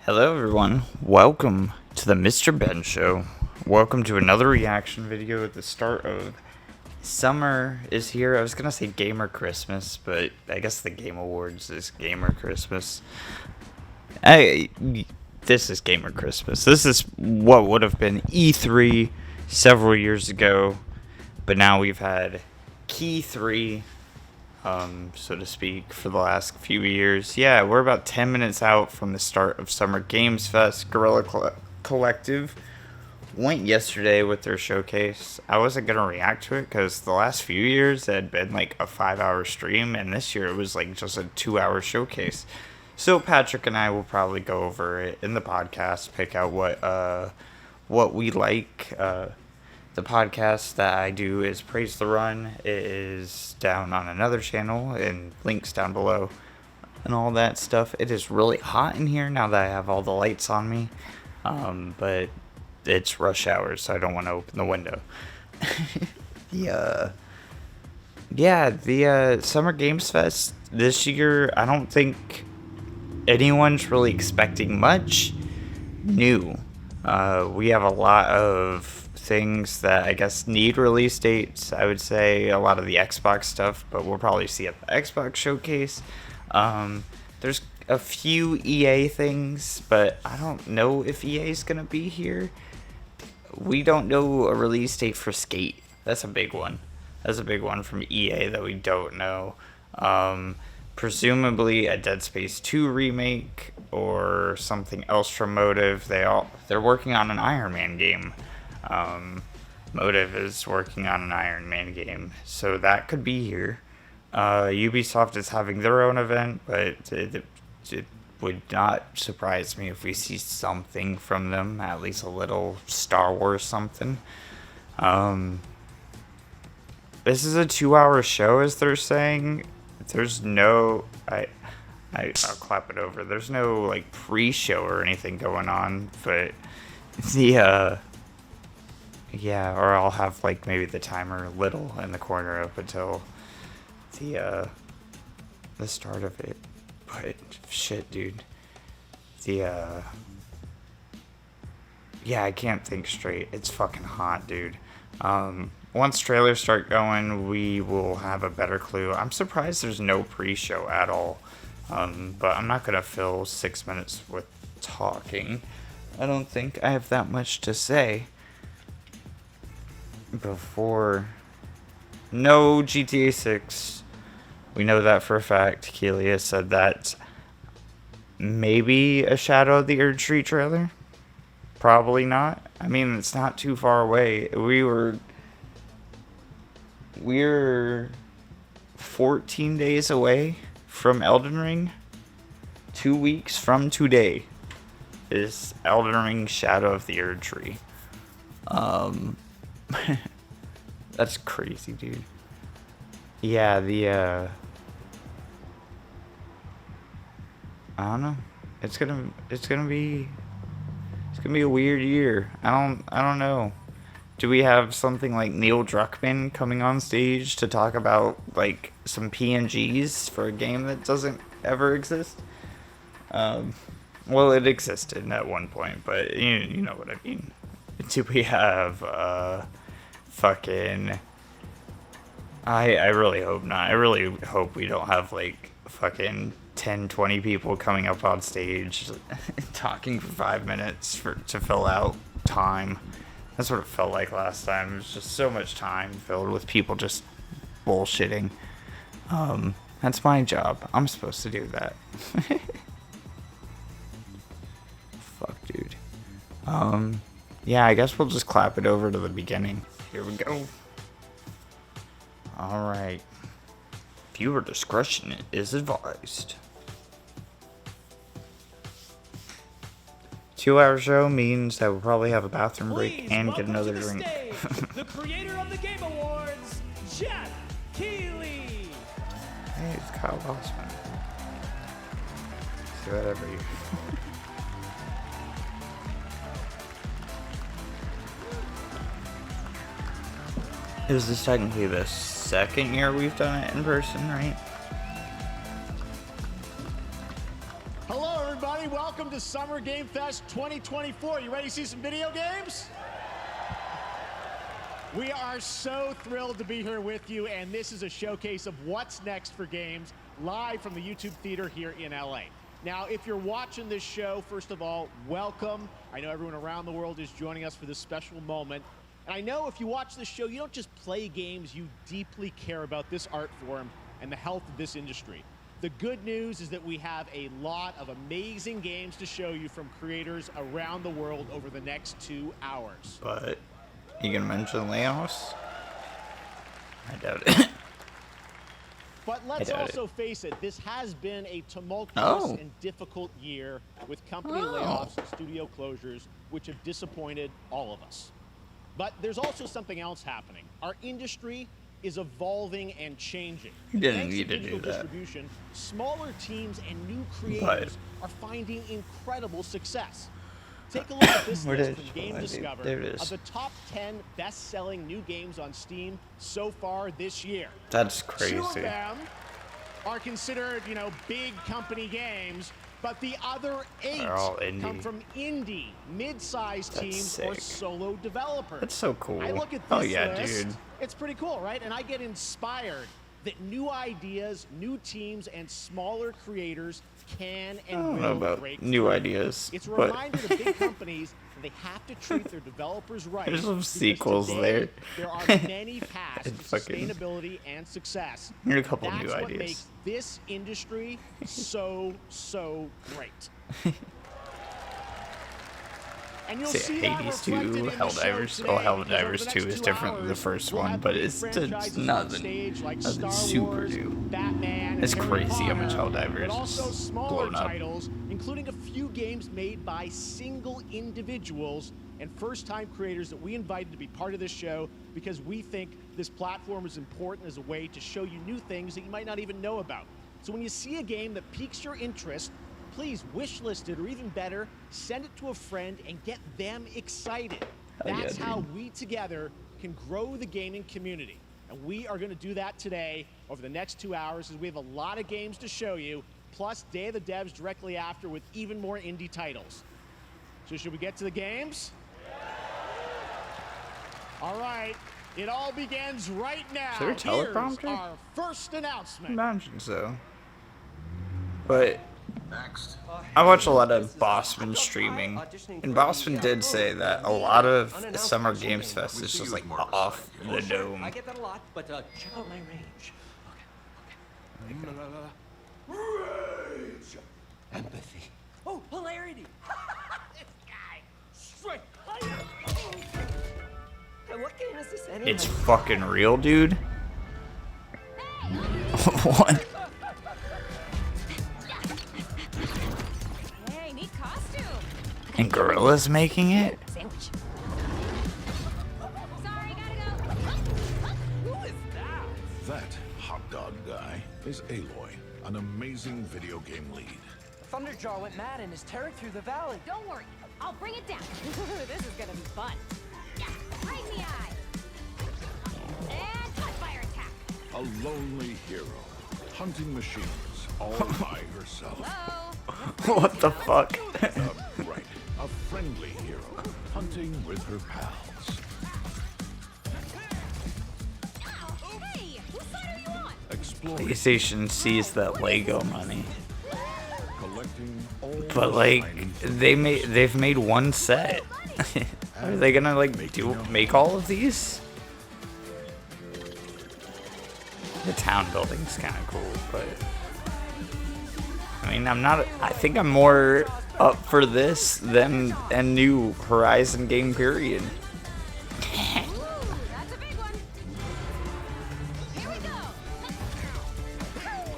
Hello everyone, welcome to the Mr. Ben Show. Welcome to another reaction video at the start of summer is here. I was gonna say Gamer Christmas, but I guess the Game Awards is Gamer Christmas. This is Gamer Christmas. This is what would have been E3 several years ago, but now we've had Key 3, so to speak, for the last few years. Yeah, we're about 10 minutes out from the start of Summer Games Fest. Guerrilla Collective went yesterday with their showcase. I wasn't going to react to it because the last few years it had been like a 5-hour stream, and this year it was like just a 2-hour showcase. So Patrick and I will probably go over it in the podcast, pick out what we like. The podcast that I do is Praise the Run. It is down on another channel and links down below and all that stuff. It is really hot in here now that I have all the lights on me. But it's rush hour, so I don't want to open the window. The Summer Games Fest this year, I don't think anyone's really expecting much new. We have a lot of things that I guess need release dates. I would say a lot of the Xbox stuff, but we'll probably see at the Xbox showcase. There's a few EA things, but I don't know if EA is gonna be here. We don't know a release date for Skate. That's a big one. That's a big one from EA that we don't know. Presumably a Dead Space 2 remake or something else from Motive. They're working on an Iron Man game. Motive is working on an Iron Man game, so that could be here. Ubisoft is having their own event, but it would not surprise me if we see something from them, at least a little Star Wars something. This is a 2-hour show, as they're saying. There's no... I'll clap it over. There's no, like, pre-show or anything going on, but the, yeah, or I'll have, like, maybe the timer little in the corner up until the start of it. But, shit, dude. Yeah, I can't think straight. It's fucking hot, dude. Once trailers start going, we will have a better clue. I'm surprised there's no pre-show at all. But I'm not going to fill 6 minutes with talking. I don't think I have that much to say. Before... No GTA 6. We know that for a fact. Keighley has said that. Maybe a Shadow of the Erdtree trailer? Probably not. I mean, it's not too far away. We're 14 days away from Elden Ring. 2 weeks from today is Elden Ring Shadow of the Erdtree. That's crazy, dude. Yeah, I don't know. It's gonna be a weird year. I don't know. Do we have something like Neil Druckmann coming on stage to talk about, like, some PNGs for a game that doesn't ever exist? Well, it existed at one point, but you know what I mean. Do we have, fucking... I really hope not. I really hope we don't have, like, fucking 10, 20 people coming up on stage talking for 5 minutes to fill out time. That's what it felt like last time. It was just so much time filled with people just bullshitting. That's my job. I'm supposed to do that. Fuck, dude. Yeah, I guess we'll just clap it over to the beginning. Here we go. Alright. Viewer discretion is advised. 2-hour show means that we'll probably have a bathroom break and get another drink. The creator of the Game Awards, Geoff, Keighley. Hey, it's Kyle Bossman. See whatever you. Is this technically the second year we've done it in person, right? Hello, everybody. Welcome welcome to Summer Game Fest 2024. You ready to see some video games? We are so thrilled to be here with you, and this is a showcase of what's next for games live from the YouTube Theater here in LA. Now, if you're watching this show, first of all, welcome. I know everyone around the world is joining us for this special moment. And I know if you watch this show, you don't just play games, you deeply care about this art form and the health of this industry. The good news is that we have a lot of amazing games to show you from creators around the world over the next 2 hours. But you gonna mention layoffs? I doubt it. But let's also face it, this has been a tumultuous and difficult year with company layoffs and studio closures, which have disappointed all of us. But there's also something else happening. Our industry is evolving and changing. You didn't Thanks need to digital do that. distribution, smaller teams and new creators are finding incredible success. Take a look at this list from Game Discover of the top 10 best-selling new games on Steam so far this year. That's crazy. 2 of them are considered, you know, big company games, but the other 8 come from indie, mid-sized teams or solo developers. That's so cool. I look at this list, dude. it's pretty cool, right? And I get inspired that new ideas, new teams, and smaller creators can and will break new through. ideas. It's a reminder to big companies that they have to treat their developers right. There's some because sequels today, there. There are many paths to sustainability and success. Here's a couple That's new what ideas. makes this industry so great. And you'll see Hades 2, Helldivers. Oh, Helldivers 2 is different than the first one, but it's nothing super new. It's crazy how much Helldivers but also is smaller blown up. titles, including a few games made by single individuals and first-time creators that we invited to be part of this show because we think this platform is important as a way to show you new things that you might not even know about. So when you see a game that piques your interest, please wishlist it, or even better, send it to a friend and get them excited. That's how we together can grow the gaming community. And we are going to do that today over the next 2 hours as we have a lot of games to show you, plus Day of the Devs directly after with even more indie titles. So should we get to the games? All right, it all begins right now. Is there a teleprompter? Here's our first announcement. Imagine so. But I watch a lot of Bossman streaming, and Bossman did say that a lot of Summer Games Fest is just like off the dome. I get that a lot, but check out my range. Okay. Rage. Empathy. Oh, hilarity. This guy. Straight. What game is this anyway? It's fucking real, dude. What? Hey, neat costume. And Gorilla's making it? Sandwich. Sorry, gotta go. Who is that? That hot dog guy is Aloy, an amazing video game lead. Thunderjaw went mad and is tearing through the valley. Don't worry, I'll bring it down. This is gonna be fun. Yeah, right in the eye. And cut fire attack. A lonely hero, hunting machines all by herself. Hello. What the fuck? Right, a friendly hero, hunting with her pals. Hey, whose side are you on? Exploring, PlayStation sees that Lego money, collecting all but the like shiny they've made one set. Are they gonna like make all of these? The town building's kind of cool, but I mean, I think I'm more up for this than a new Horizon game, period. Ooh, that's a big one. Here we go.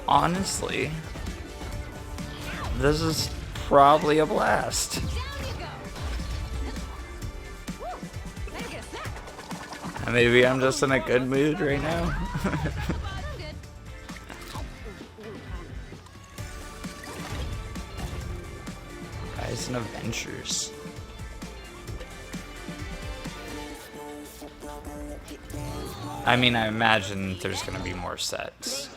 Honestly, this is probably a blast. Down you go. Woo, better get a snack. Maybe I'm just in a good mood right now. I'm good. Guys and Adventures. I mean, I imagine there's gonna be more sets.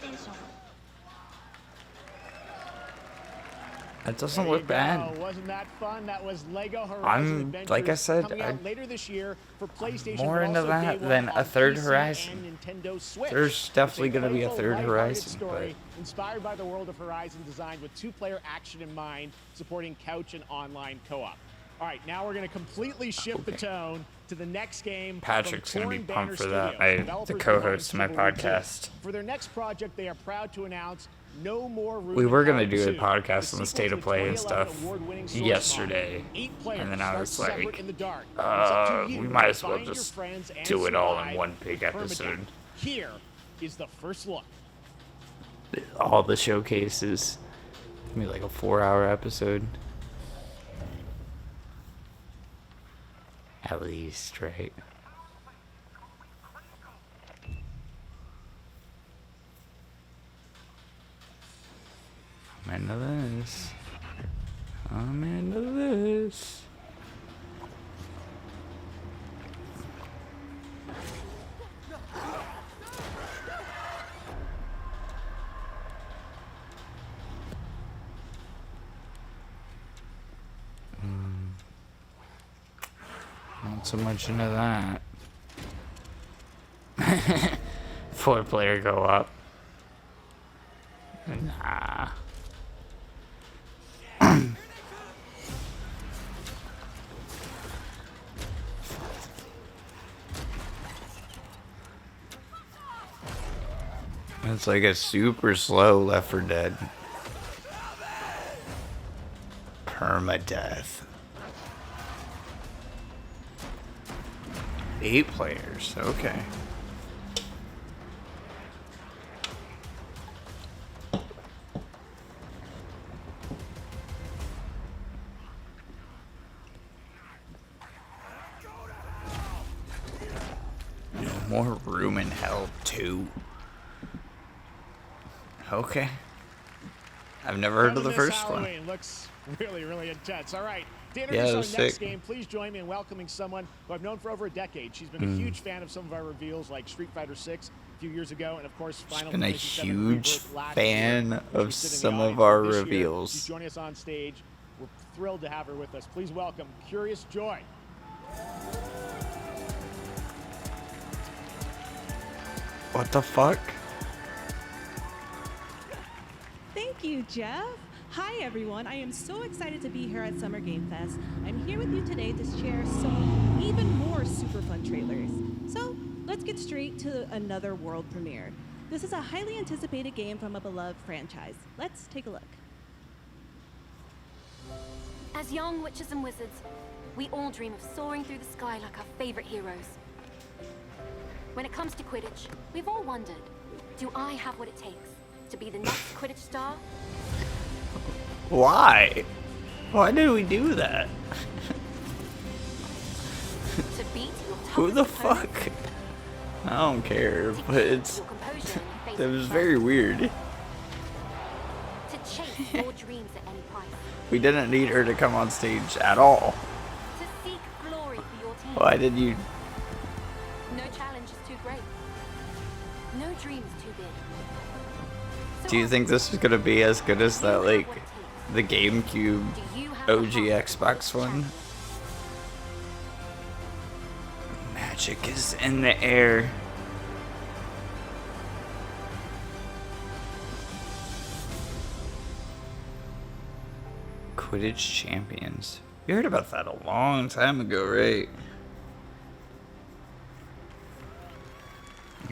That doesn't There look you bad. go. Wasn't that fun? That was Lego Horizon I'm Adventures, like I said, coming out later this year for PlayStation, more but into also that day than one a on third PC Horizon. and Nintendo Switch. There's definitely It's a gonna be a playful, third lighthearted Horizon, story inspired by the world of Horizon, designed with two-player action in mind, supporting couch and online co-op. All right, now we're going to completely shift the tone to the next game. Patrick's from gonna be Torn pumped Banner for that. Studios, The developers co-host of my behind Chivalry 2. podcast. For their next project, they are proud to announce No More Room We were gonna in do a Hell 2, podcast on the sequel state to of play and 2011 stuff award-winning source yesterday, model. 8 players and then I was start separate like, in the dark. It's up to we you might to as well find your just friends and do it all in survive one big episode. permadeath. Here is the first look. All the showcases. Maybe like a 4-hour episode. At least, right? I'm into this. I'm into this. Not so much into that. 4-player go up. Nah. It's like a super slow Left 4 Dead. Permadeath. 8 players, okay. No more room in hell 2. Okay. I've never heard of the first Halloween one. looks really, really intense. All right. To Yeah, introduce it our was next sick. game, please join me in welcoming someone who I've known for over a decade. She's been a huge fan of some of our reveals, like Street Fighter 6 a few years ago, and of course, Final Been a Fantasy VII huge Rebirth last fan year. of She's sitting in some the of audience our this year. reveals. She's joining us on stage. We're thrilled to have her with us. Please welcome Curious Joy. What the fuck? Thank you, Geoff. Hi, everyone. I am so excited to be here at Summer Game Fest. I'm here with you today to share some even more super fun trailers. So let's get straight to another world premiere. This is a highly anticipated game from a beloved franchise. Let's take a look. As young witches and wizards, we all dream of soaring through the sky like our favorite heroes. When it comes to Quidditch, we've all wondered, do I have what it takes to be the next Quidditch star? Why? Why did we do that? To beat your Who the toughest opponent? fuck? I don't care, To but keep it's your composure in the face it of was adversity. very weird. To chase your dreams at any price. We didn't need her to come on stage at all. To seek glory for your team. Why did you? No challenge is too great. No dream is too big. So Do you ask think this is gonna be as good as yourself, do you that, have like, what it takes? the GameCube Do you have the OG heart Xbox for one? challenge? Magic is in the air. Quidditch champions. You heard about that a long time ago, right?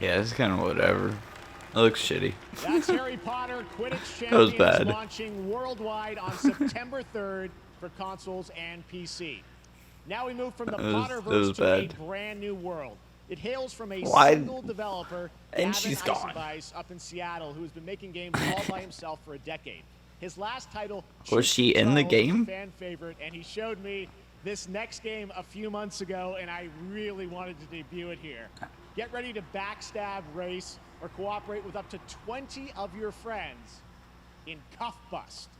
Yeah, it's kind of whatever. It looks shitty. That's Harry Potter Quidditch That was Champions bad. launching worldwide on September 3rd for consoles and PC. Now we move from the That was Potterverse to a bad. brand new world. It hails from a Why- single developer, And Gavin she's gone. Isenbeis, up in Seattle, who has been making games all by himself for a decade. His last title Was she in the Show, game? fan favorite, and he showed me this next game a few months ago, and I really wanted to debut it here. Get ready to backstab, race, or cooperate with up to 20 of your friends in Cuff Bust.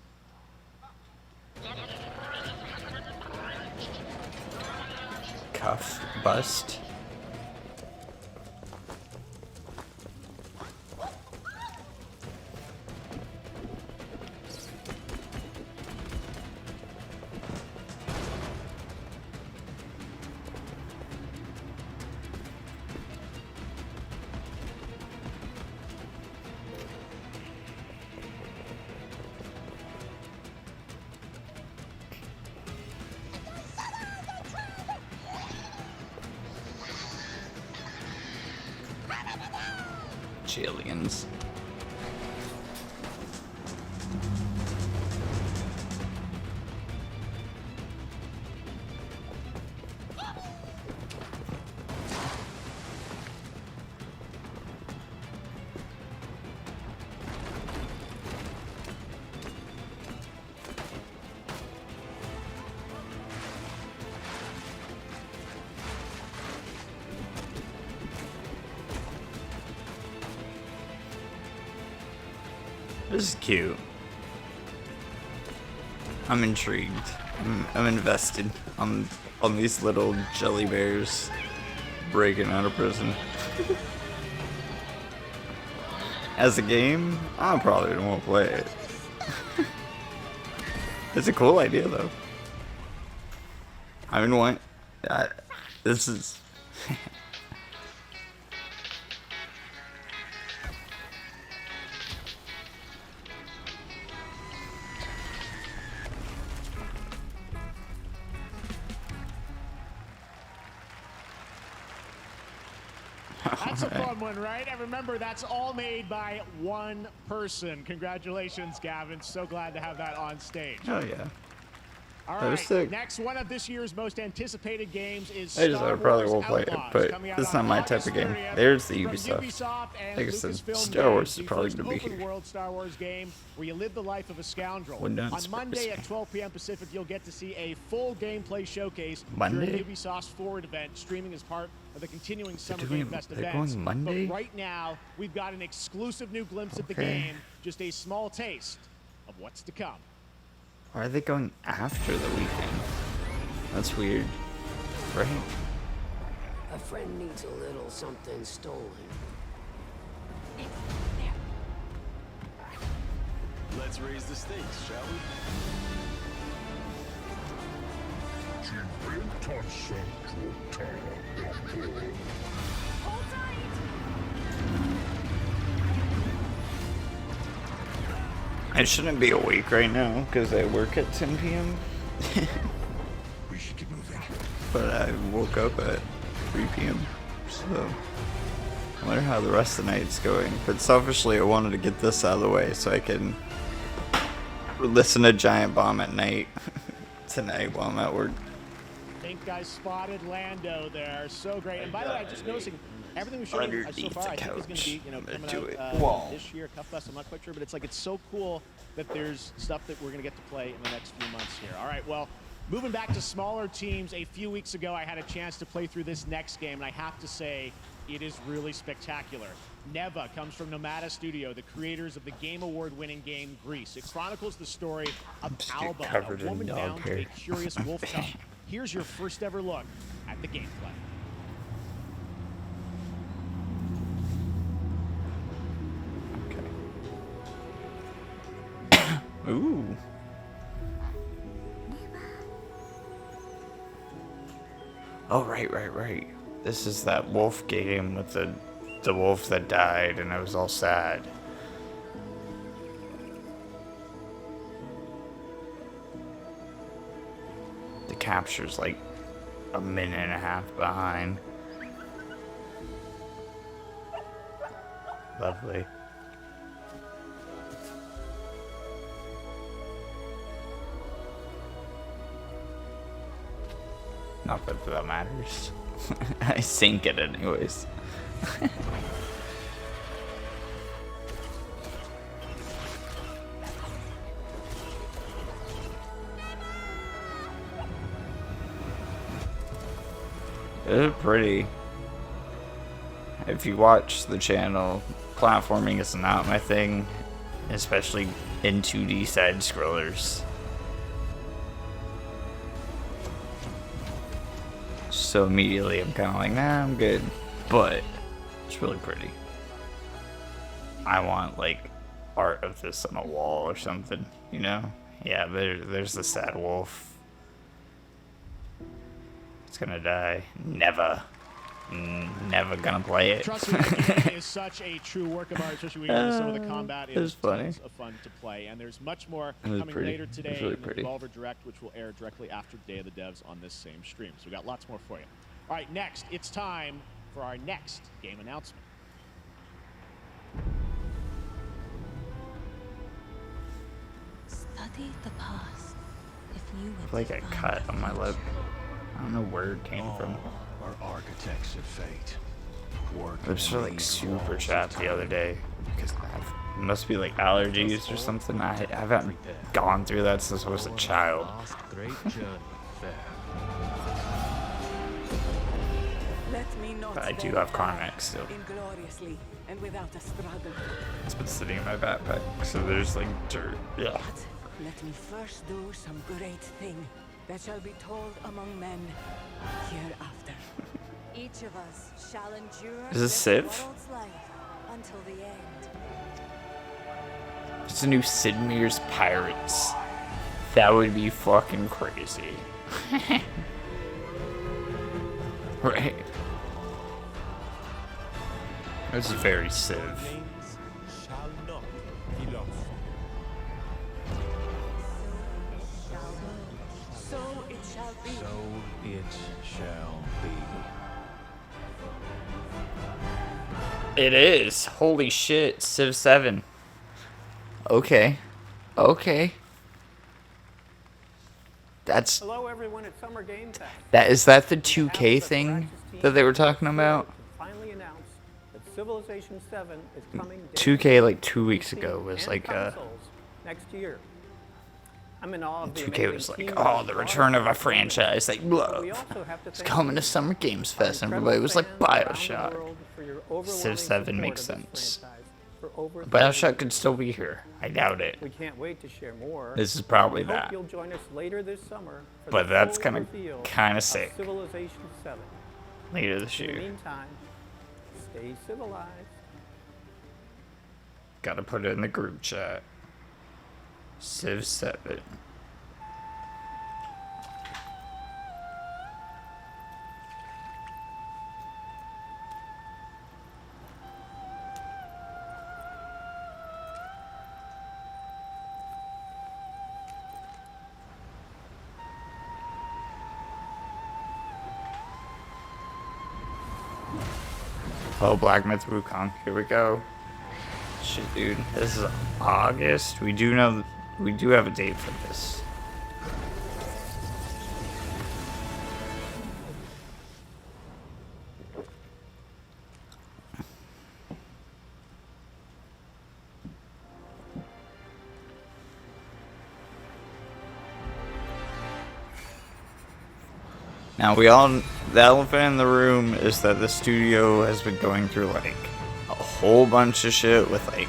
Cuff bust. Jillians. This is cute. I'm intrigued. I'm invested on these little jelly bears breaking out of prison. As a game, I probably won't play it. It's a cool idea though. I mean, this is. That's a fun one, right? And remember, that's all made by one person. Congratulations, Gavin. So glad to have that on stage. Oh yeah. All That was sick. Next, one of this year's most anticipated games is I probably Wars won't play it, Outlaws, but coming out it's on not my type August of game. 30th There's the from Ubisoft. and Like I said, Lucasfilm Star Wars Games, is probably the going to be first here. open-world Star Wars game where you live the life of a scoundrel. Well done, On Spurs Monday fan. at 12 p.m. Pacific, you'll get to see a full gameplay showcase Monday? during Ubisoft's Forward event, streaming as part of the continuing Summer doing- Game Fest they're events. going Monday? But right now, we've got an exclusive new glimpse of the Okay. game, just a small taste of what's to come. Why are they going after the weekend? That's weird. Right? A friend needs a little something stolen. Let's raise the stakes, shall we? I shouldn't be awake right now because I work at 10 p.m. We should keep moving. But I woke up at 3 p.m. So I wonder how the rest of the night's going. But selfishly, I wanted to get this out of the way so I can listen to Giant Bomb at night tonight while I'm at work. Think guys spotted Lando there. So great. And by the way, I'm just noticing everything we've shown so Underneath far, the I think is going to couch. be, I'm gonna coming do out it. Whoa. this year, Cuff Fest, I'm not quite sure, but it's so cool that there's stuff that we're going to get to play in the next few months here. All right, well, moving back to smaller teams, a few weeks ago, I had a chance to play through this next game, and I have to say, it is really spectacular. Neva comes from Nomada Studio, the creators of the Game Award-winning game Grease. It chronicles the story of just get Alba, covered a in woman dog down to hair. a curious wolf cub. Here's your first ever look at the gameplay. Ooh. Oh, right. This is that wolf game with the wolf that died and it was all sad. The capture's like a minute and a half behind. Lovely. Not that matters. I sink it anyways. It's pretty. If you watch the channel, platforming is not my thing, especially in 2D side scrollers. So immediately I'm kind of like, nah, I'm good. But it's really pretty. I want like art of this on a wall or something, you know? Yeah, there's the sad wolf. It's gonna die. Never gonna play it. Trust me, the game is such a true work of art, especially when you get into some of the combat. It It was is funny. tons of fun to play, and there's much more It was coming pretty. later It was today really in the pretty. Devolver Direct, which will air directly after Day of the Devs on this same stream. So we got lots more for you. All right, next, it's time for our next game announcement. study the past, if you would Like a cut on my lip. I don't know where it came from. Our architects of fate. Lips are like super chapped the other day because I have, must be like allergies or something. I haven't gone through that since I was a child. But I do have Carmex still. Ingloriously and without a struggle. It's been sitting in my backpack, so there's like dirt. Yeah. But let me first do some great thing that shall be told among men hereafter. Each of us shall endure Is this Civ? world's life until the end. It's a new Sid Meier's Pirates. That would be fucking crazy. Right. That's very Civ. Shall not be lost. So it shall be. So it shall be. It is. Holy shit. Civ 7. Okay. Okay. That's... Hello everyone at Summer Game Fest. Is that the 2K thing that they were talking about? Finally announced that Civilization 7 is coming 2K like 2 weeks ago was like next year. I'm in awe of the 2K was amazing like, team oh, the return of a franchise like love. We also have to It's thank coming to Summer Games Fest, and everybody was like BioShock. for your overwhelming Civ 7 support makes of this sense. franchise for over 30 BioShock could still be here. I doubt it. We can't wait to share more. This is probably We hope that. you'll join us later this summer for But the that's full kinda reveal sick. of Civilization 7. Later this In the year. meantime, stay civilized. Gotta put it in the group chat. Civ 7. Oh, Black Myth Wukong. Here we go. Shit, dude. This is August. We do have a date for this. Now the elephant in the room is that the studio has been going through like a whole bunch of shit with like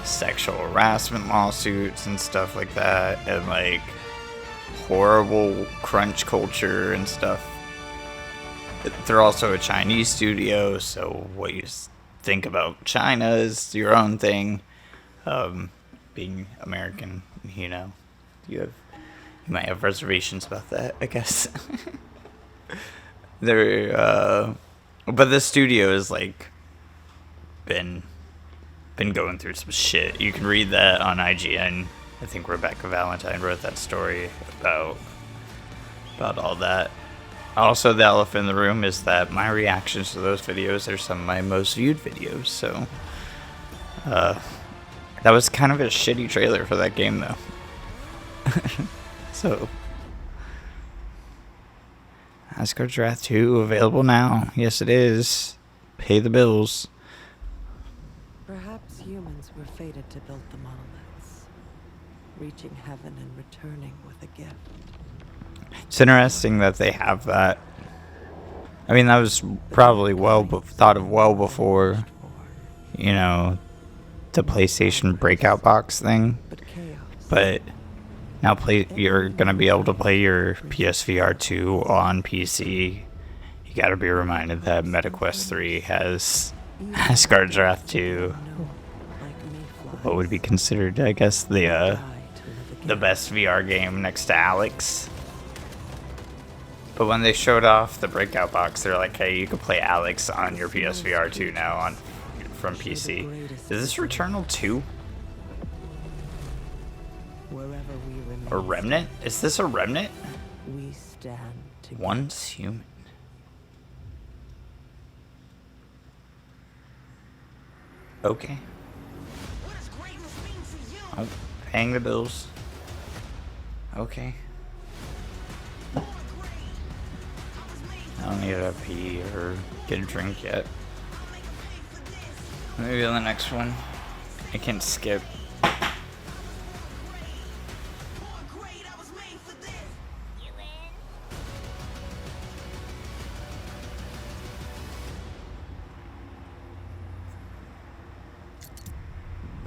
sexual harassment lawsuits and stuff like that, and like horrible crunch culture and stuff. They're also a Chinese studio, so what you think about China is your own thing. Being American, you might have reservations about that, I guess. But this studio has like been going through some shit. You can read that on IGN. I think Rebecca Valentine wrote that story about all that. Also, the elephant in the room is that my reactions to those videos are some of my most viewed videos. So that was kind of a shitty trailer for that game, though. So. Asgard's Wrath 2 available now. Yes, it is. Pay the bills. Perhaps humans were fated to build the monoliths, reaching heaven and returning with a gift. It's interesting that they have that. I mean, that was probably thought of well before, the PlayStation Breakout Box thing. But now you're going to be able to play your PSVR 2 on PC. You got to be reminded that MetaQuest 3 has Asgard's Wrath 2. What would be considered, I guess, the best VR game next to Alex. But when they showed off the Breakout Box, they're like, hey, you can play Alex on your PSVR 2 now from PC. Is this Returnal 2? A Remnant? Is this a Remnant? We stand together. Once human. Okay. Oh, paying the bills. Okay. I don't need to pee or get a drink yet. Maybe on the next one. I can skip.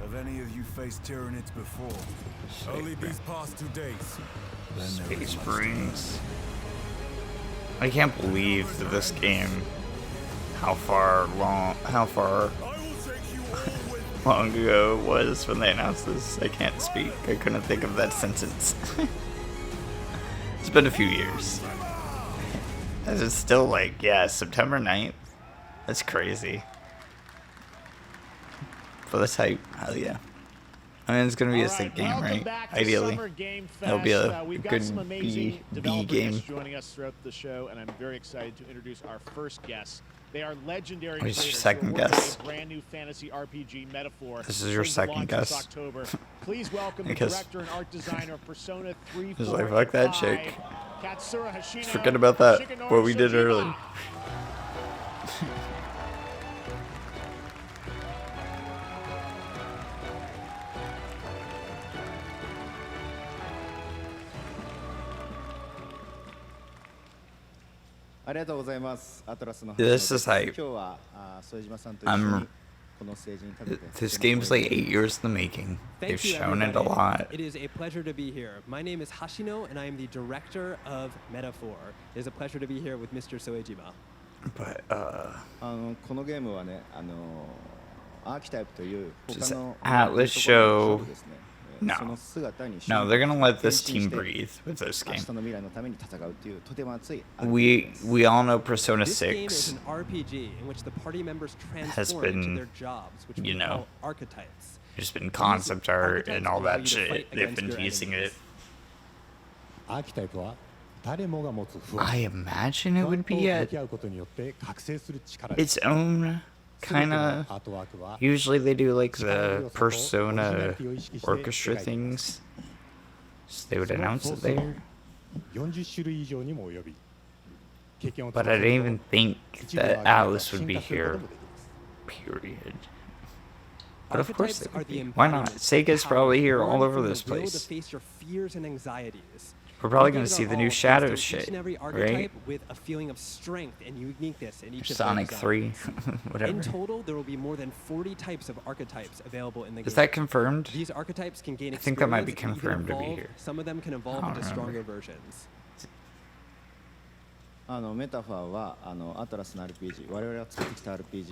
Have any of you faced Tyranids before? Only these past 2 days. Space Marines. I can't believe that this game, how far long ago it was when they announced this. I can't speak. I couldn't think of that sentence. It's been a few years. And it's still like, yeah, September 9th. That's crazy. For the type, hell yeah. I mean, it's gonna be a sick game, right? Ideally, it'll be a good B game. Joining us throughout the show, and I'm very excited to introduce our first guest. They are legendary. Who's your second guest? Brand new fantasy RPG Metaphor. This is your second guest. October. Please welcome the director and art designer of Persona 3. Just like, fuck that chick. Just forget about that. What we did earlier. This is hype. This game's like 8 years in the making. They've shown it a lot. It is a pleasure to be here. My name is Hashino, and I am the director of Metaphor. It is a pleasure to be here with Mr. Soejima. But, just Atlas show. No. No, they're gonna let this team breathe with this game. We all know Persona 6 an RPG in which the party members has been, their jobs, which you know, archetypes. There's been concept art and all that shit. They've been teasing it. I imagine it would be at its own kind of. Usually they do like the Persona orchestra things, so they would announce it there. But I didn't even think that Atlas would be here. Period. But of course they would be. Why not? Sega's probably here all over this place. We're probably going to see the new Shadow shit, right? With a feeling of strength and uniqueness in each Sonic 3, whatever. In total, there will be more than 40 types of archetypes available in the game. Is that confirmed? These archetypes can gain I think that might be confirmed to be here. Some of them can evolve into stronger versions. I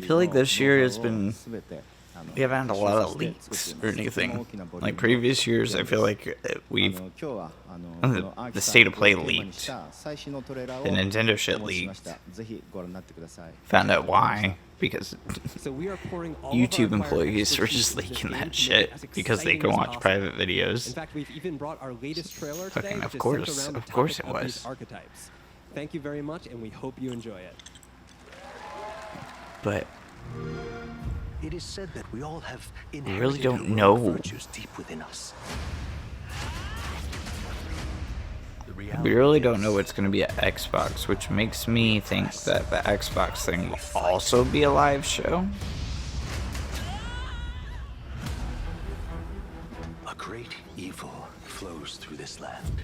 feel like this year has been. We haven't had a lot of leaks or anything. Like previous years, I feel like we've. The State of Play leaked. The Nintendo shit leaked. Found out why. Because YouTube employees were just leaking that shit because they can watch private videos. In fact, we've even brought our latest trailer today. Fucking of course it was. Archetypes. Thank you very much, and we hope you enjoy it. But it is said that we all have we really don't know. Virtues deep within us. We really don't know what's going to be at Xbox, which makes me think that the Xbox thing will also be a live show. A great evil flows through this land.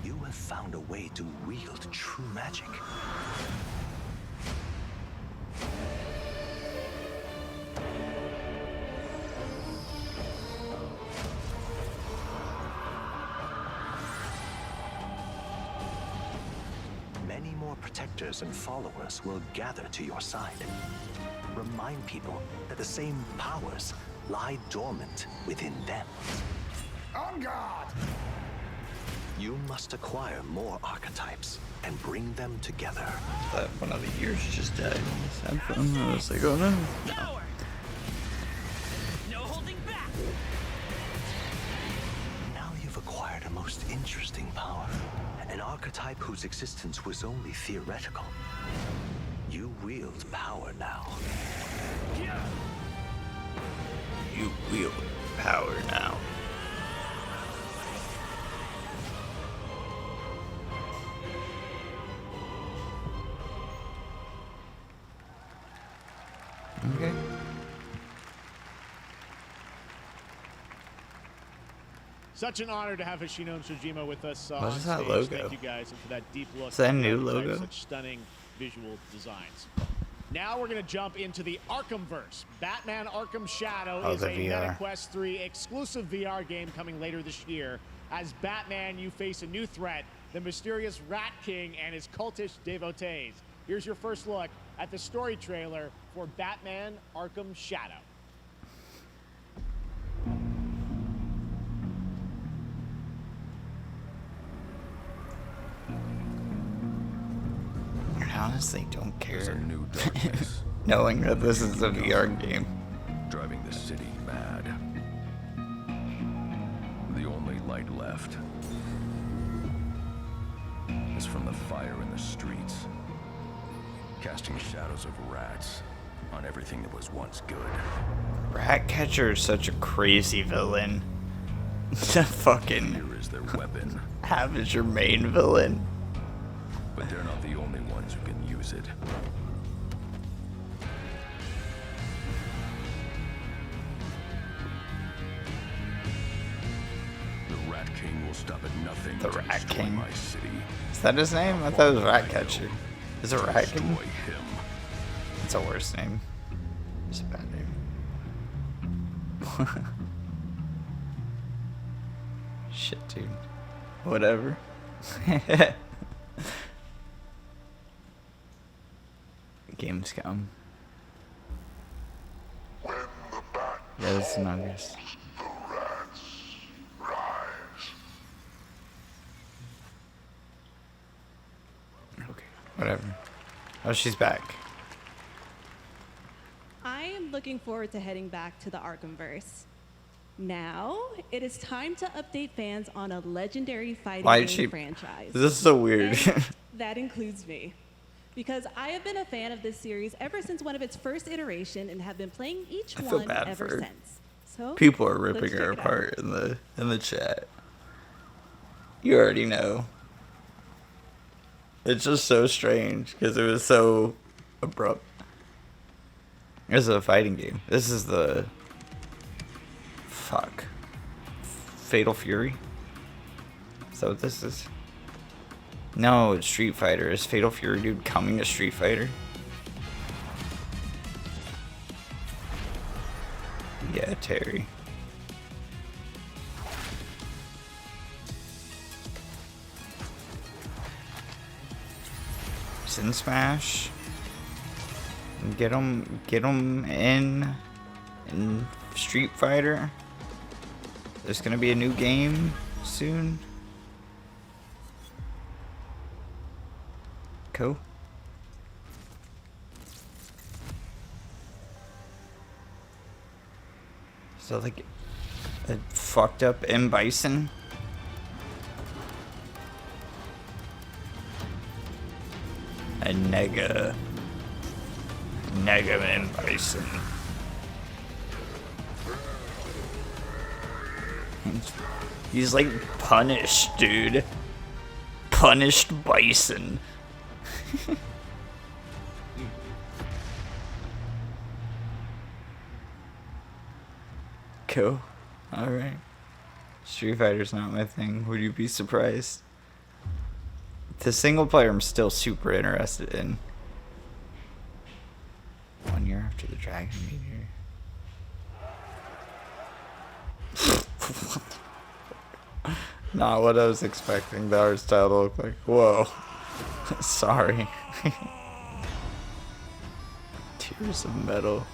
You have found a way to wield true magic. Many more protectors and followers will gather to your side. Remind people that the same powers lie dormant within them. On guard! You must acquire more archetypes and bring them together. That one of the ears just died. I was like, oh no. No holding back. Now you've acquired a most interesting power. An archetype whose existence was only theoretical. You wield power now. You wield power now. Such an honor to have Hoshino and Shojima with us What on is that stage. logo? Thank you guys and for that deep look. Is that a new at logo? Such stunning visual designs. Now we're going to jump into the Arkhamverse. Batman Arkham Shadow is a MetaQuest 3 exclusive VR game coming later this year. As Batman, you face a new threat, the mysterious Rat King and his cultish devotees. Here's your first look at the story trailer for Batman Arkham Shadow. I honestly don't care. There's a new darkness. Knowing that this is a VR game. Driving the city mad. The only light left is from the fire in the streets, casting shadows of rats on everything that was once good. Ratcatcher is such a crazy villain. The fucking Fear is their weapon. have as your main villain. But they're not the only ones who can use it. The Rat King will stop at nothing The to Rat destroy King. my city. Is that his name? I thought it was Ratcatcher. Is it Rat King? Destroy him. It's a worse name. It's a bad name. Shit, dude. Whatever. Gamescom. Yeah, this is in August. Okay, whatever. Oh, she's back. I am looking forward to heading back to the Arkhamverse. Now, it is time to update fans on a legendary fighting game franchise. This is so weird. And that includes me. Because I have been a fan of this series ever since one of its first iteration and have been playing each I feel one bad ever for her. since. So People are ripping let's her check it out. apart in the chat. You already know. It's just so strange because it was so abrupt. This is a fighting game. This is the Fatal Fury. Is that what this is? No, it's Street Fighter. Is Fatal Fury dude coming to Street Fighter? Yeah, Terry. Sin Smash. Get him in Street Fighter. There's gonna be a new game soon. Cool. So like a fucked up M. Bison. A Nega M. Bison. He's like punished, dude. Punished Bison. Cool. Alright. Street Fighter's not my thing. Would you be surprised? The single player I'm still super interested in. 1 year after the Dragon Meteor. Not what I was expecting the art style to look like. Whoa. Sorry. Tears of Metal.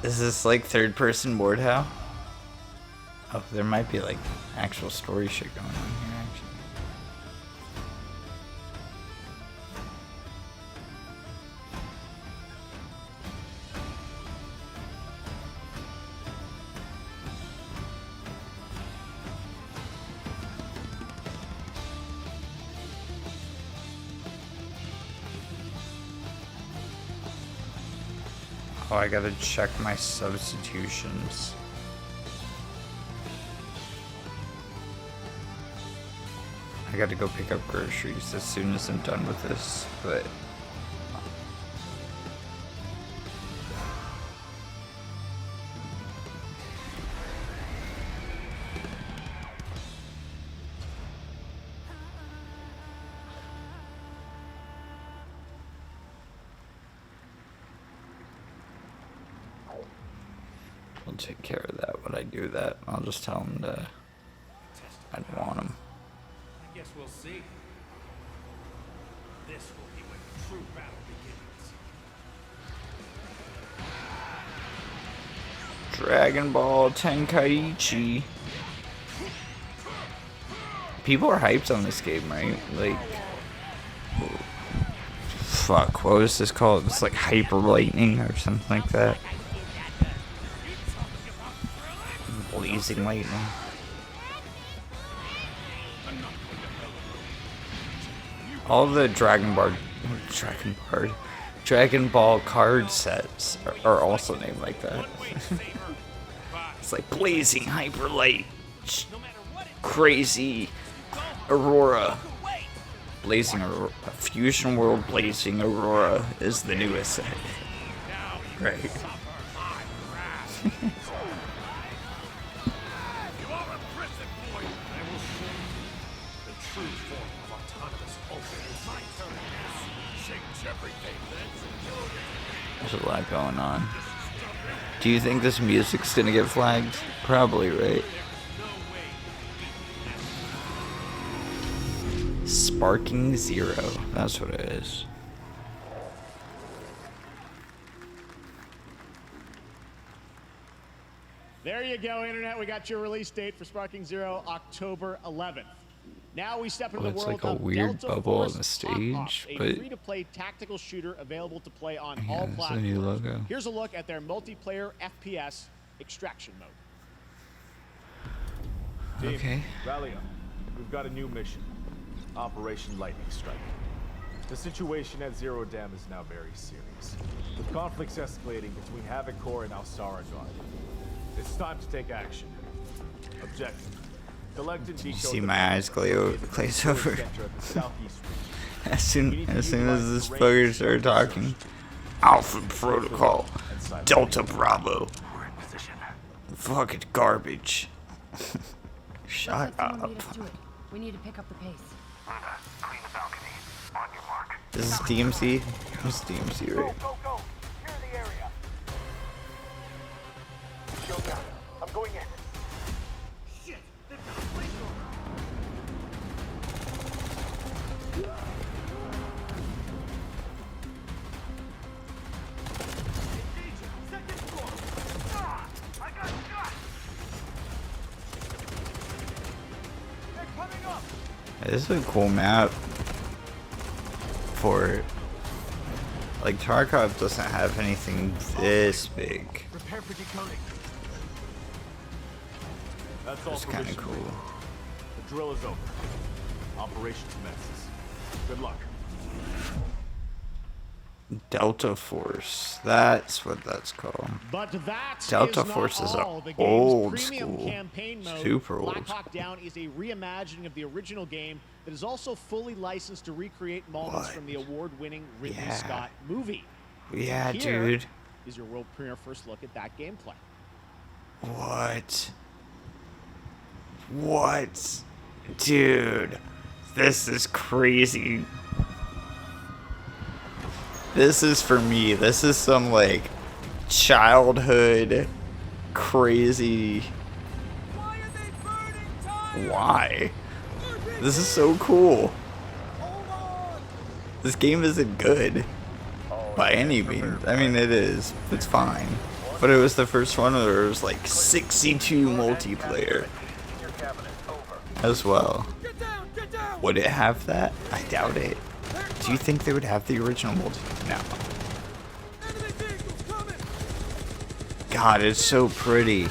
Is this like third person Mordhau? Oh, there might be like actual story shit going on here actually. Oh, I gotta check my substitutions. I gotta go pick up groceries as soon as I'm done with this, but I'll take care of that when I do that. I'll just tell him to. I don't want him. I guess we'll see. This will be when the true battle begins. Dragon Ball Tenkaichi. People are hyped on this game, right? Like, fuck, what was this called? It's like Hyper Lightning or something like that. Blazing Lightning. All the Dragon Ball card sets are also named like that. It's like Blazing Hyper Light, Crazy Aurora. Blazing Aurora. Fusion World Blazing Aurora is the newest set. Right. There's a lot going on. Do you think this music's gonna get flagged? Probably, right? Sparking Zero. That's what it is. There you go, Internet. We got your release date for Sparking Zero, October 11th. Now we step into the world it's like a of weird Delta bubble on Force the stage, a but free-to-play tactical shooter available to play on yeah, all it's a platforms. new logo. Here's a look at their multiplayer FPS extraction mode. Okay. Rally up. We've got a new mission. Operation Lightning Strike. The situation at Zero Dam is now very serious, with conflicts escalating between Havoc Corps and Alsara Guard. It's time to take action. Objective. Collect and You decode see the my eyes glaze over. center of the southeast region. as soon as this fucker started talking. Alpha Protocol. Delta Bravo. Fucking garbage. Shut up. We need to pick up the pace. Clean the balcony. On your mark. This is DMC? This is DMC, right? Go, go! Clear the area! Go down. I'm going in. Shit! They've got a flamethrower! Second floor! Ah! I got shot! They're coming up! This is a cool map for it. Like, Tarkov doesn't have anything this big. Prepare for decoding. That's all It's for kind of mission cool. one. The drill is over. Operation commences. Good luck. Delta Force. That's what that's called. But that Delta is not Force is all. The game's old premium school. campaign mode, Super old. Black Hawk Down is a reimagining of the original game that is also fully licensed to recreate moments What? from the award-winning Ridley Yeah. Scott movie. Yeah, Here dude. is your world premiere first look at that gameplay. What? What? Dude. This is crazy. This is for me. This is some, like, childhood crazy. Why? This is so cool. This game isn't good by any means. I mean, it is. It's fine. But it was the first one where there was like 62 multiplayer as well. Would it have that? I doubt it. Do you think they would have the original multiplayer? No. God, it's so pretty.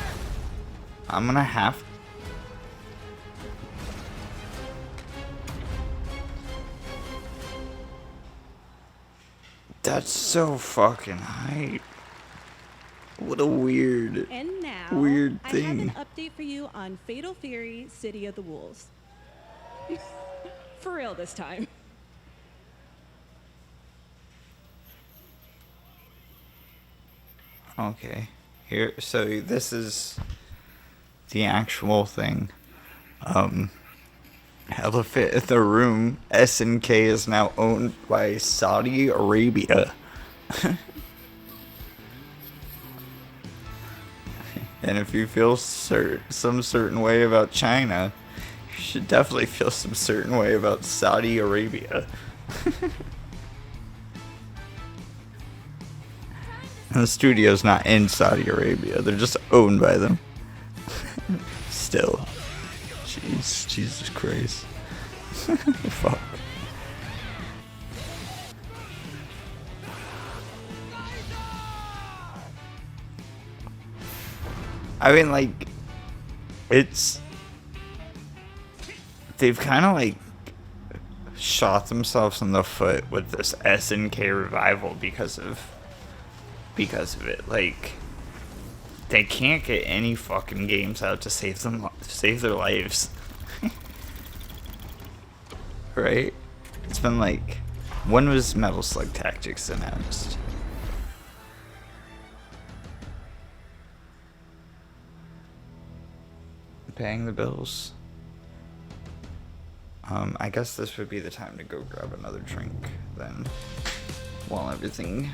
I'm gonna have. That's so fucking hype. What a weird, And now, weird I have an thing. update for you on Fatal Fury: City of the Wolves. For real this time. Okay. Here, so this is the actual thing. Elephant in the room. SNK is now owned by Saudi Arabia. And if you feel some certain way about China, you should definitely feel some certain way about Saudi Arabia. And the studio's not in Saudi Arabia, they're just owned by them. Still. Jeez, Jesus Christ. Fuck. I mean, like, they've kind of, like, shot themselves in the foot with this SNK revival because of it. Like, they can't get any fucking games out to save their lives. Right? It's been like, when was Metal Slug Tactics announced? Paying the bills. I guess this would be the time to go grab another drink then, while everything.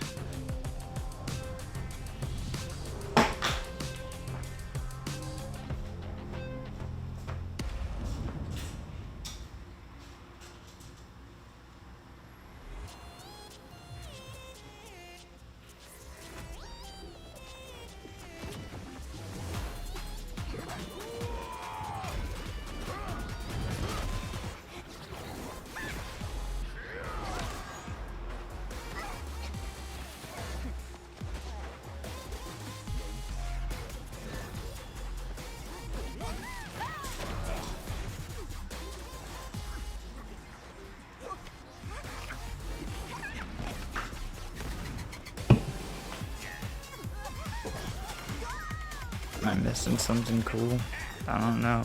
Am I missing something cool? I don't know.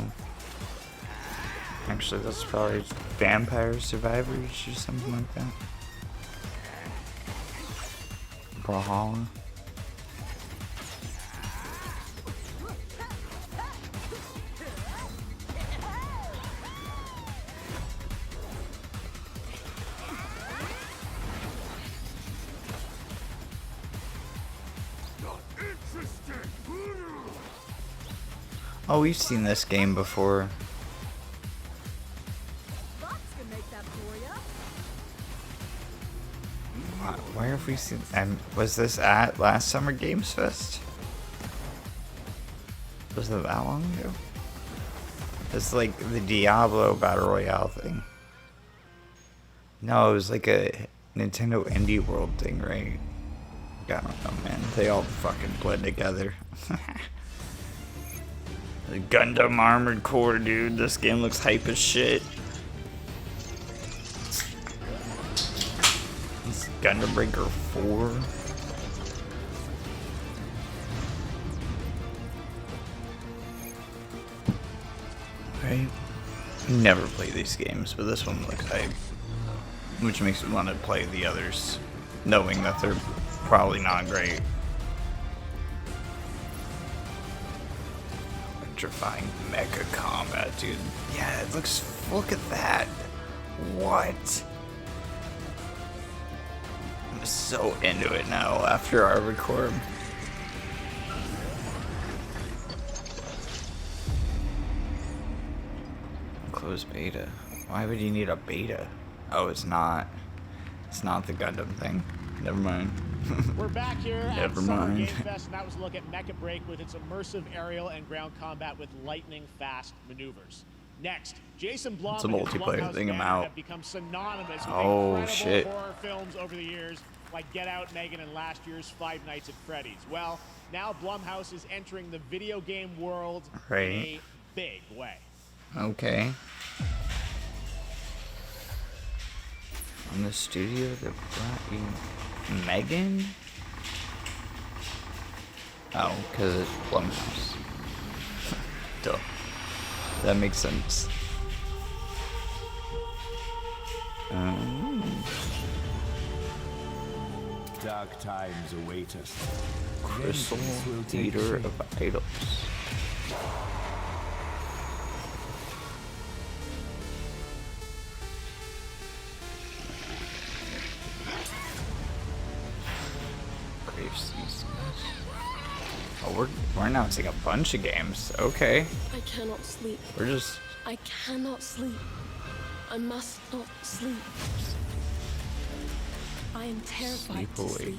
Actually, that's probably Vampire Survivors or something like that. Brawlhalla. Oh, we've seen this game before. Where have we seen? And was this at last Summer Games Fest? Was it that long ago? It's like the Diablo Battle Royale thing. No, it was like a Nintendo Indie World thing, right? I don't know, man. They all fucking blend together. The Gundam Armored Core, dude. This game looks hype as shit. It's Gundam Breaker 4. Right? Never play these games, but this one looks hype. Which makes me want to play the others, knowing that they're probably not great. Electrifying mecha combat, dude. Yeah, it looks. Look at that. What? I'm so into it now after our record. Closed beta. Why would you need a beta? Oh, it's not. It's not the Gundam thing. Never mind. We're back here Never at Summer mind. Game Fest, and that was a look at Mecha Break with its immersive aerial and ground combat with lightning-fast maneuvers. Next, Jason Blum It's a and his multiplayer Blumhouse thing, I'm band out. have become synonymous with Oh, incredible shit. horror films over the years, like Get Out, Megan, and last year's Five Nights at Freddy's. Well, now Blumhouse is entering the video game world in a big way. Okay. From the studio that brought you Megan? Oh, because it's Blumhouse. Duh. That makes sense. Dark times await us. Crystal Vengeance will take Theater shape. of Idols. Grave Seasons. Oh, we're announcing a bunch of games. Okay. I cannot sleep. We're just... I cannot sleep. I must not sleep. I am terrified to sleep.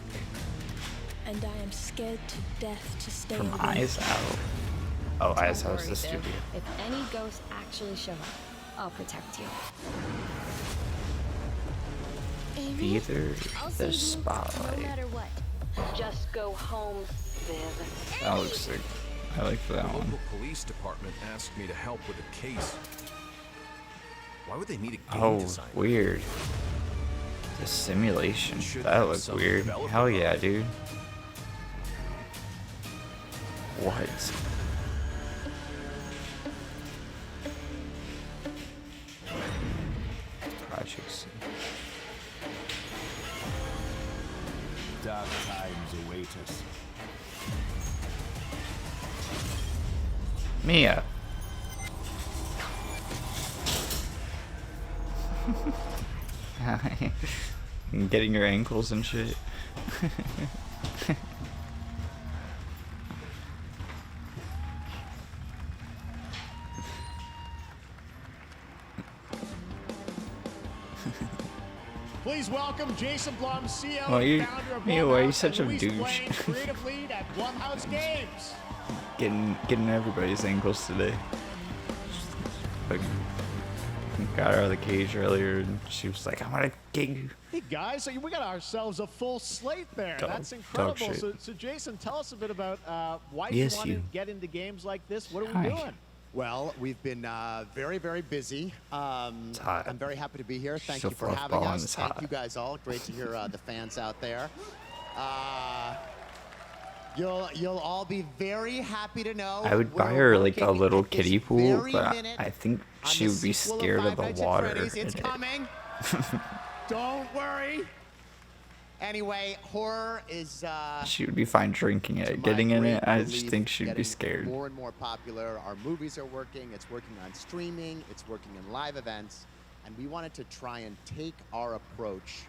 And I am scared to death to stay From awake. Eyes Out. Oh, Eyes Out is the Viv. studio. If any ghosts actually show up, I'll protect you. Feather the Spotlight. No matter what. Just go home, Viv. That looks sick. I like that The one. local police department asked me to help with a case. Why would they need a game Oh, designer? weird. The simulation. That looks weird. Hell yeah, dude. What? Projects. Dark times await us. Mia. Getting your ankles and shit. Please welcome Jason Blum, CEO Well, you- and founder of Mia, why are you Blumhouse, such a and Luis douche? Blaine, creative lead at Blumhouse Games. Getting everybody's ankles today. Like, got her out of the cage earlier, and she was like, "I want to get you." Hey guys, so we got ourselves a full slate there. Dog- That's dog incredible. shit. So Jason, tell us a bit about why Yes, you want you. to get into games like this. What are we Hi. doing? Well, we've been very, very busy. It's hot. I'm very happy to be here. Thank So you for fluff having ball and us. it's Thank hot. you guys all. Great to hear the fans out there. You'll all be very happy to know. I would buy we're her like a working little at this kiddie pool, very but minute I think on she the would be sequel scared of Five the Nights at water. Freddy's. It's in it. coming. Don't worry. Anyway, horror is. She would be fine drinking to it. my Getting in great it, I just belief, think she'd be getting scared. More and more popular. Our movies are working. It's working on streaming. It's working in live events, and we wanted to try and take our approach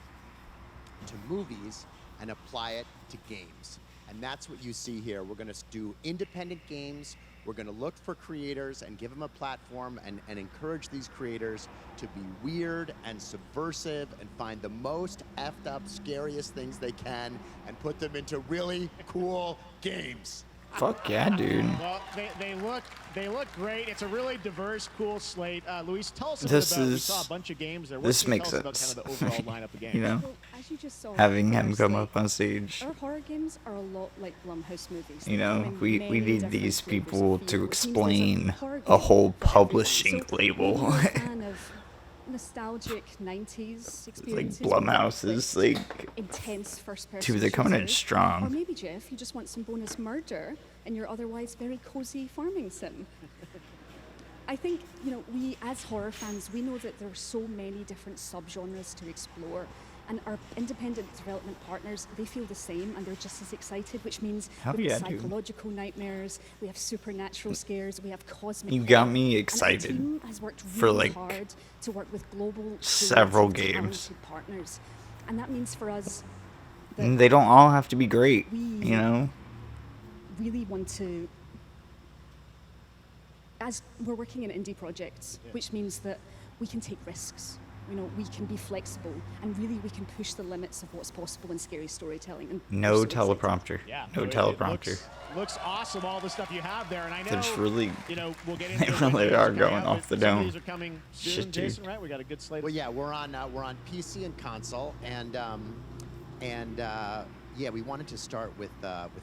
to movies and apply it to games. And that's what you see here. We're going to do independent games. We're going to look for creators and give them a platform and encourage these creators to be weird and subversive and find the most effed up, scariest things they can and put them into really cool games. Fuck yeah, dude. Well, they look great. It's a really diverse, cool slate. Luis, tell us a This bit about. We is- saw a bunch of games there. this What can you makes tell us about sense. kind of the overall lineup of games? You know, Well, as you just saw, having him firstly, come up on stage. Our horror games are a lot like Blumhouse movies. You They know, come in we many need different these flavors people of feel, to which means there's explain horror a game whole for everyone. publishing So label. maybe you're a fan of nostalgic 90s experiences. Blumhouse's, with like, intense first-person dude, they're coming in shooters. strong. Or maybe, Geoff, you just want some bonus murder in your otherwise very cozy farming sim. I think, you know, we as horror fans, we know that there are so many different subgenres to explore, and our independent development partners, they feel the same, and they're just as excited, which means Hell we have yeah, dude. psychological nightmares, we have supernatural scares, we have cosmic You got horror, me and our excited team has worked for, really like, hard to work with global several creative, games. talented partners, and that means for us And they don't all have to be great, we you know? really want to, as we're working in indie projects, which means that we can take risks. You know, we can be flexible, and really we can push the limits of what's possible in scary storytelling. And No we're so excited. teleprompter. Yeah, No it teleprompter. looks awesome, all the stuff you have there, and I know. They're just really, you know, we'll get they into it when really these are coming going out, off the but some of dome. these are coming soon, Shit, dude. Jason, right? We got a good slate. Well, yeah, we're on PC and console, and yeah, we wanted to start with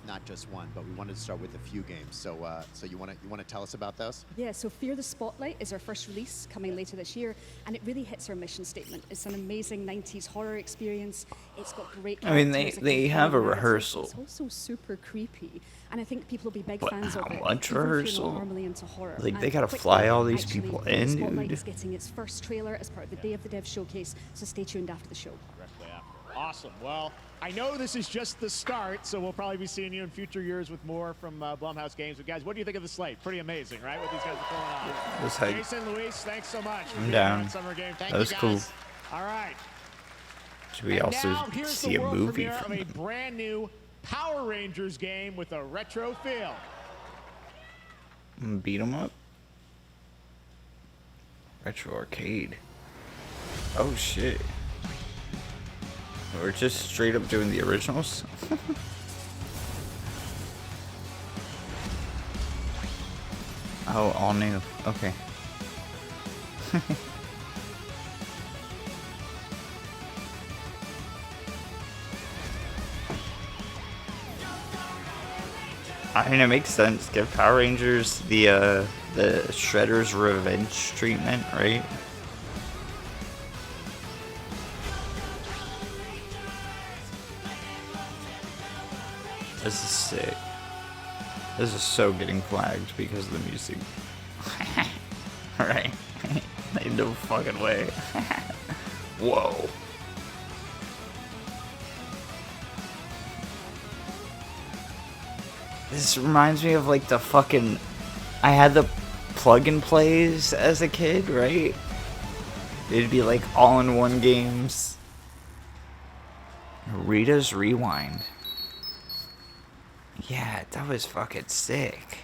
not just one, but we wanted to start with a few games. So so you want to tell us about those? Yeah, so Fear the Spotlight is our first release coming later this year, and it really hits our mission statement. It's an amazing 90s horror experience. It's got great I mean, characters, they great have a narrative. rehearsal. It's also super creepy, and I think people will be big But fans of how it. much even if you're rehearsal? not normally into horror. Like, And they gotta quickly, fly all these actually, people Fear the in, Spotlight dude. is getting its first trailer as part of the Day of the Dev showcase, so stay tuned after the show. Directly after. Awesome. Well, I know this is just the start, so we'll probably be seeing you in future years with more from Blumhouse Games. But guys, what do you think of the slate? Pretty amazing, right? What these guys are pulling off. It was hype. Jason, Luis, thanks so much. for I'm being down. here on Summer Game. Thank That was you, cool. guys. All right. Should we And also now, here's see the a world movie premiere from of a them? brand new Power Rangers game with a retro feel. Beat 'em up? Retro arcade. Oh shit. We're just straight up doing the originals? Oh, all new. Okay. I mean, it makes sense. Give Power Rangers the Shredder's Revenge treatment, right? This is sick. This is so getting flagged because of the music. Alright. Ain't no fucking way. Whoa. This reminds me of like the fucking... I had the plug and plays as a kid, right? It'd be like all-in-one games. Rita's Rewind. Yeah, that was fucking sick.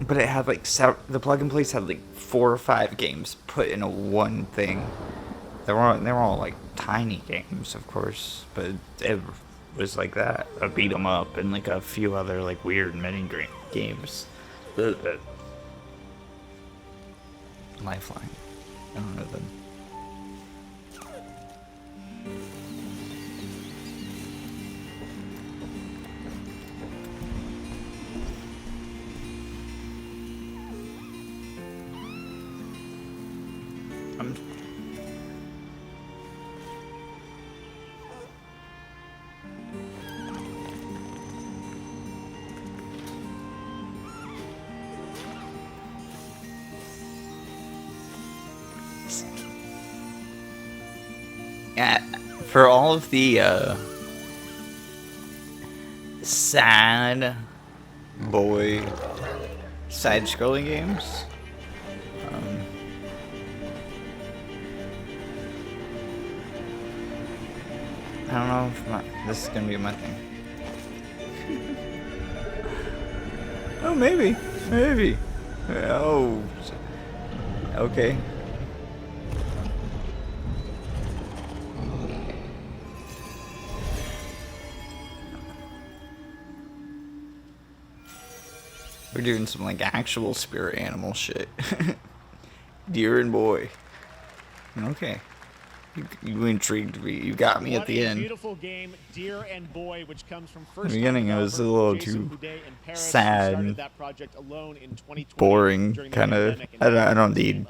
But it had like the plug and plays had like 4 or 5 games put in a one thing. They were all like tiny games, of course, but it was like that. A beat 'em up and like a few other like weird mini games. Lifeline. I don't know them. Yeah, for all of the sad boy side-scrolling games, I don't know if this is gonna be my thing. Oh, maybe. Oh, okay. We're doing some like actual spirit animal shit. Deer and boy. Okay. You intrigued me. You got me at the end. Beautiful game, Deer and Boy, which comes from In the beginning, it was a little too sad, boring, kind of. I don't need.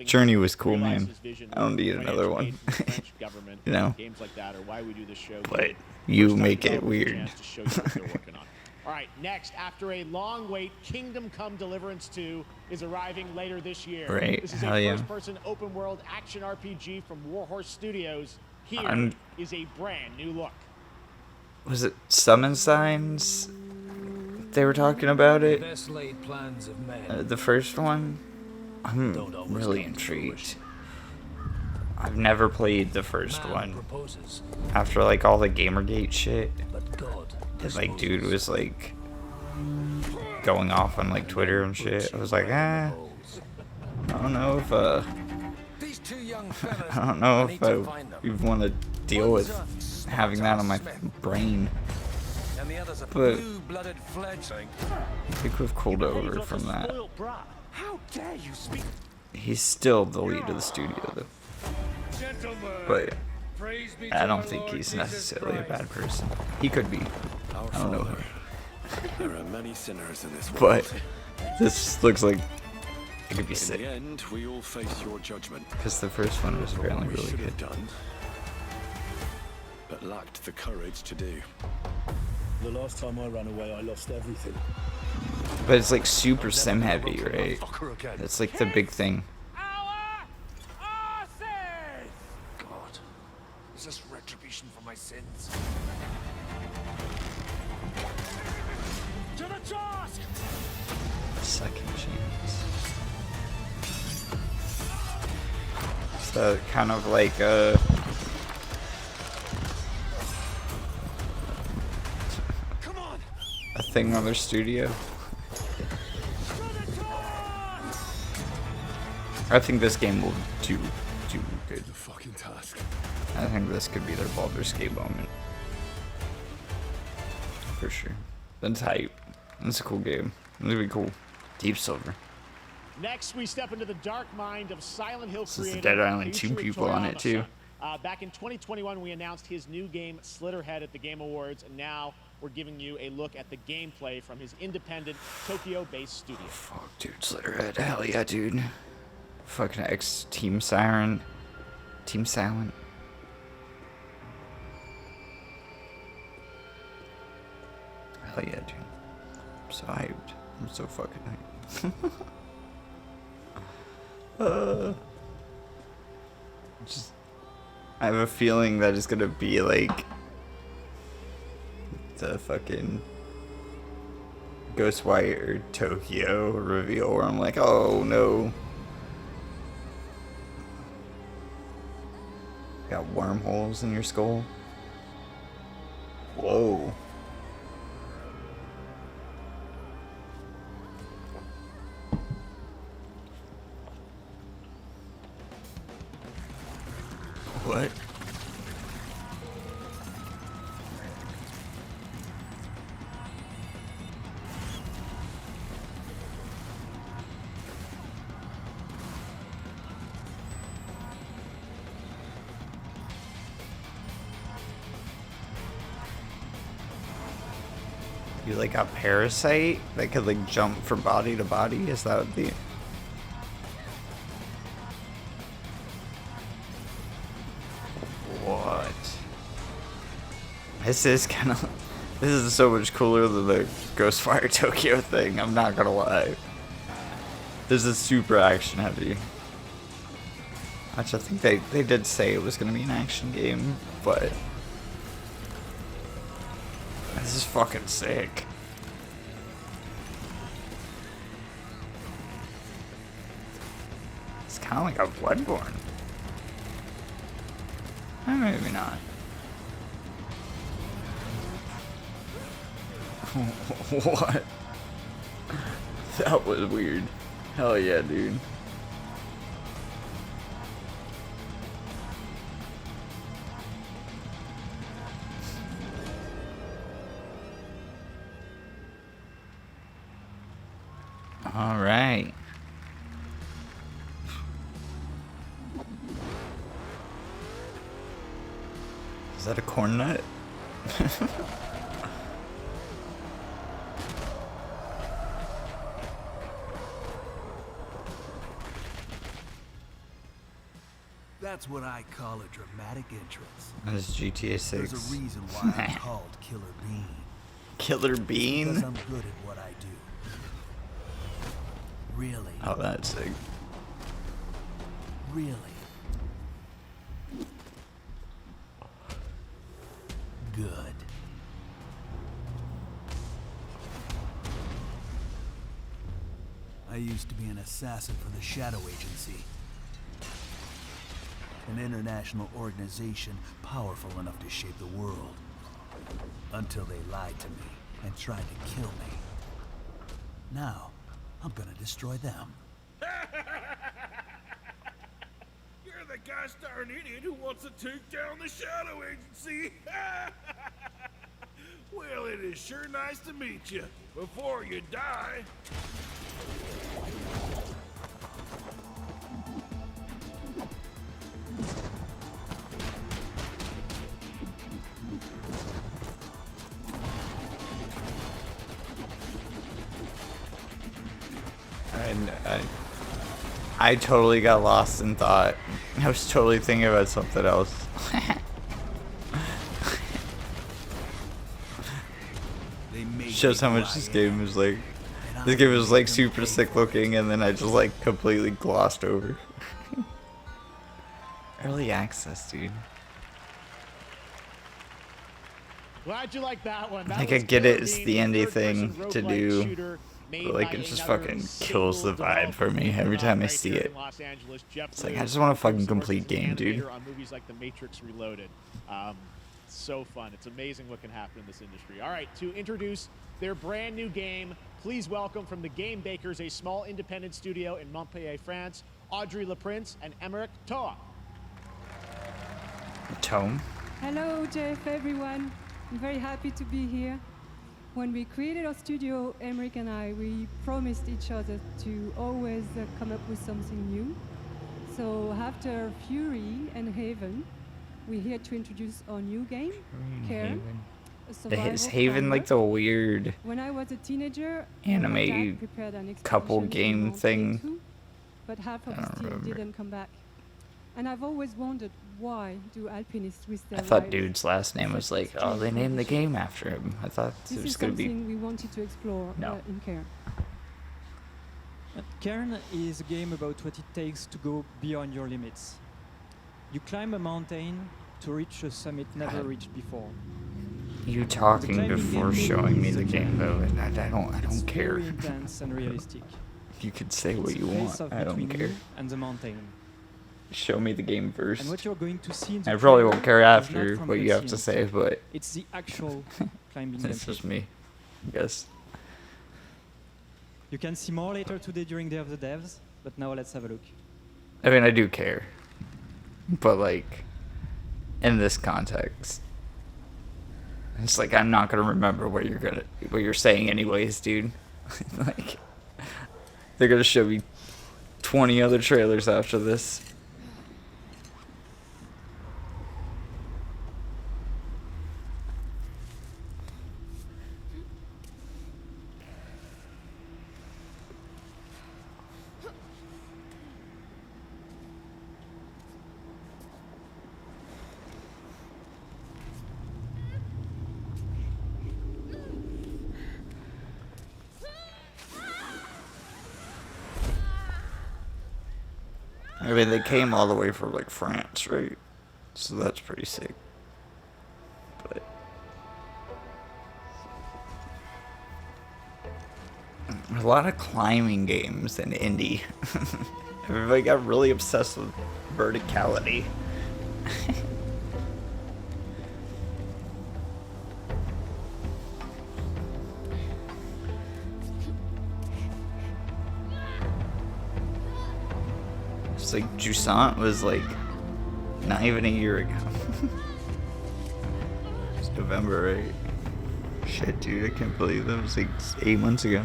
Journey was cool, man. I don't need another one. You know. But you make it weird. All right, next, after a long wait, Kingdom Come Deliverance 2 is arriving later this year. Right, This is a first-person open-world action RPG from Warhorse Studios. Here is a brand new look. Was it Summon Signs? They were talking about it. The first one? I'm really intrigued. I've never played the first one. After like all the Gamergate shit. And like dude was like going off on like Twitter and shit. I was like, I don't know if I don't know if I even want to deal with having that on my brain. But I think we've cooled over from that. He's still the lead of the studio though. But I don't think he's necessarily a bad person. He could be. I don't know him. There are many sinners in this world. But this looks like it could be sick. In the end, we all face your judgment. Because the first one was apparently really good. Done, but lacked the courage to do. The last time I ran away, I lost everything. But it's like super sim heavy, right? That's like the big thing. God, is this retribution for my sins? To the task! Second chance. So kind of like a thing on their studio. I think this game will do good. The fucking task. I think this could be their Baldur's Gate moment. For sure. That's hype. That's a cool game. It's gonna be cool. Deep Silver. Next, we step into the dark mind of Silent Hill This is creator the Dead Island 2 Eiichiro people on it too. Back in 2021, we announced his new game, Slitterhead, at the Game Awards, and now we're giving you a look at the gameplay from his independent, Tokyo-based studio. Fuck, dude, Slitterhead. Hell yeah, dude. Fucking Team Siren. Team Silent. Hell yeah, dude. I'm so hyped. I'm so fucking hyped. Just, I have a feeling that it's gonna be like the fucking Ghostwire Tokyo reveal where I'm like, oh no. Got wormholes in your skull. Whoa. What? You like a parasite that could like jump from body to body? Is that what the... What? This is kind of... This is so much cooler than the Ghostwire Tokyo thing, I'm not gonna lie. This is super action heavy. Which I think they did say it was gonna be an action game, but... This is fucking sick. It's kind of like a Bloodborne. Maybe not. What? That was weird. Hell yeah, dude. All right. Is that a corn nut? That's what I call a dramatic entrance. That's GTA 6. There's a reason why I'm called Killer Bean. Killer Bean? Because I'm good at what I do. Really? Oh, that's sick. Really? Good. I used to be an assassin for the Shadow Agency. An international organization powerful enough to shape the world. Until they lied to me and tried to kill me. Now, I'm gonna destroy them. You're the gosh darn idiot who wants to take down the Shadow Agency. Well, it is sure nice to meet you. Before you die. I totally got lost in thought. I was totally thinking about something else. Shows how much this game is like. This game is like super sick looking, and then I just like completely glossed over. Early access, dude. Glad you like that one. That Like I get it, it's the indie thing to do, but like it just fucking kills the vibe for me every time I see it. It's like I just want a fucking complete game, dude. On movies like The Matrix Reloaded. So fun. It's amazing what can happen in this industry. All right, to introduce their brand new game, please welcome from the Game Bakers, a small independent studio in Montpellier, France, Audrey Laprince and Emmerich Toa. Tome. Hello, Geoff, everyone. I'm very happy to be here. When we created our studio, Emmerich and I, we promised each other to always come up with something new. So after Fury and Haven, we're here to introduce our new game, Cairn. Is Haven like the weird when I was a teenager, anime couple game thing? But half of the team didn't come back. And I've always wondered, why do alpinists risk their I thought lives? dude's last name was like, oh, they named the game after him. I thought it was going to be... This is something we wanted to explore in Cairn. Cairn is a game about what it takes to go beyond your limits. You climb a mountain to reach a summit never reached before. You talking before showing me the game, though, and I don't care. Very intense and realistic. You could say what you want. I don't care. And the mountain. Show me the game first. And what you're going to see in the I probably won't care trailer after is not what from you have to cutscenes. say, but It's the actual climbing it's gameplay. just me, I guess. You can see more later today during Day of the Devs, but now let's have a look. I mean, I do care, but like, in this context, it's like I'm not gonna remember what you're saying anyways, dude. Like, they're gonna show me 20 other trailers after this. I mean, they came all the way from like France, right? So that's pretty sick. But a lot of climbing games in indie. Everybody got really obsessed with verticality. It's like Jusant was like not even a year ago. It's November, right? Shit, dude, I can't believe that was like 8 months ago.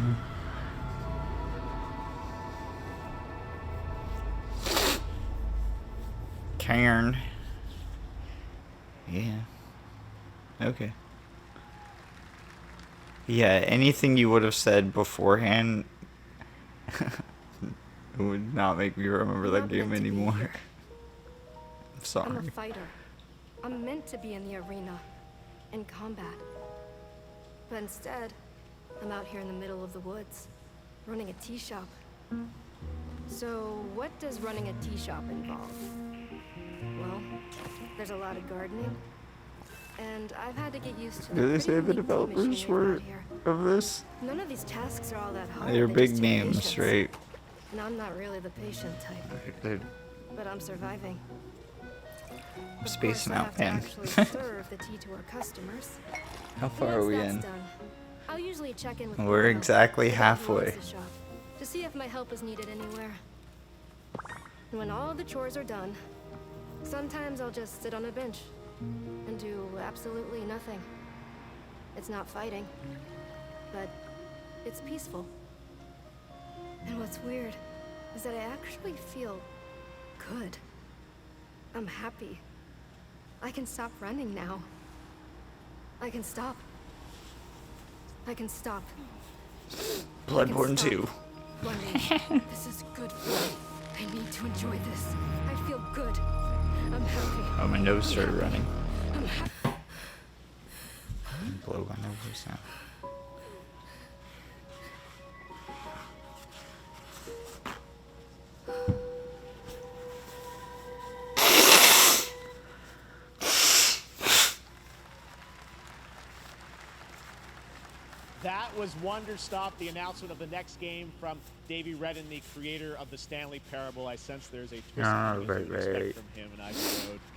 Cairn. Yeah. Okay. Yeah, anything you would have said beforehand would not make me remember that game anymore. I'm sorry. I'm a fighter. I'm meant to be in the arena, in combat. But instead, I'm out here in the middle of the woods, running a tea shop. So, what does running a tea shop involve? Well, there's a lot of gardening, and I've had to get used to Did they the say the pretty developers machinery were out here. of this? None of these tasks are all that hard. They're they big just take names, patience. right? And I'm not really the patient type. They're But I'm surviving. Of spacing course, I out, have man. to actually serve the tea to our customers. How far Once are we that's in? done, I'll usually check in with We're Bruno, exactly the guy who owns halfway. the shop, to see if my help is needed anywhere. And when all the chores are done, sometimes I'll just sit on a bench and do absolutely nothing. It's not fighting, but it's peaceful. And what's weird is that I actually feel good. I'm happy. I can stop running now. I can stop. I can stop. Bloodborne 2. Running. This is good for me. I need to enjoy this. I feel good. I'm happy. Oh, my nose started running. I'm happy. Blow my nose now. That was Wonderstop, the announcement of the next game from Davey Redden, the creator of the Stanley Parable. I sense there's a twist Ah, in what right, you expect right. from him, and I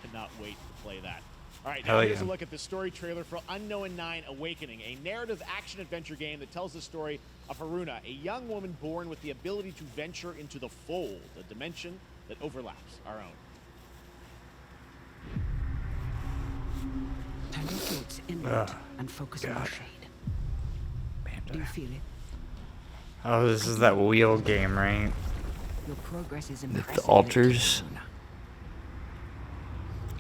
cannot wait to play that. All right, Hell now here's yeah. a look at the story trailer for Unknown 9 Awakening, a narrative action-adventure game that tells the story of Haruna, a young woman born with the ability to venture into the Fold, a dimension that overlaps our own. Turn your thoughts inward and focus on the shade. Do you feel it? Oh, this is that wheel game, right? Your progress is With impressive. the altars.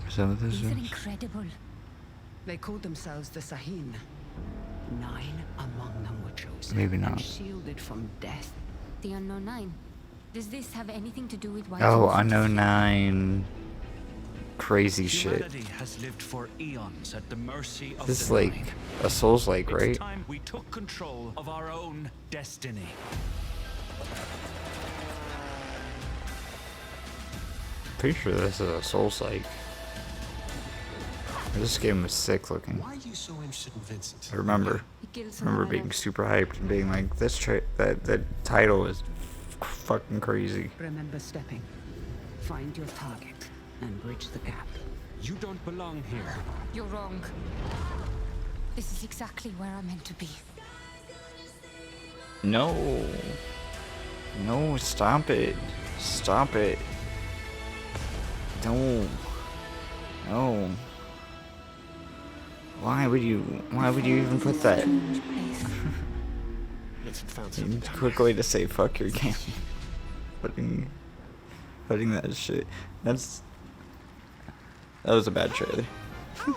Is that what this These are is? incredible. They called themselves the Sahin. 9 among them were chosen. Maybe not. And shielded from death. The Unknown 9. Does this have anything to do with why? Oh, Unknown 9. Crazy shit. Humanity has lived for eons at the mercy of This is the like Nine. a Souls-like, right? It's time we took control of our own destiny. Pretty sure this is a Souls-like. This game was sick looking. Why are you so interested in Vincent? I remember being super hyped and being like, this that title is fucking crazy. Remember stepping. Find your target and bridge the gap. You don't belong here. You're wrong. This is exactly where I'm meant to be. No. No, stop it. Stop it. No. No. Why would you even put that? Quick way to say fuck your game. putting that shit. That was a bad trailer.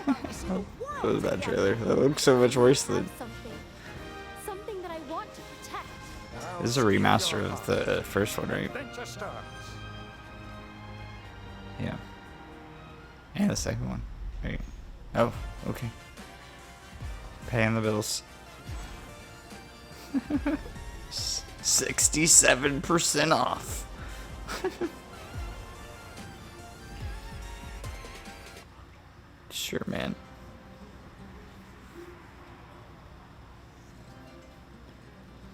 That was a bad trailer. That looks so much worse than. Something that I want to protect. This is a remaster of the first one, right? Yeah. And the second one. Right. Oh, okay. Paying the bills. 67% off. Sure, man.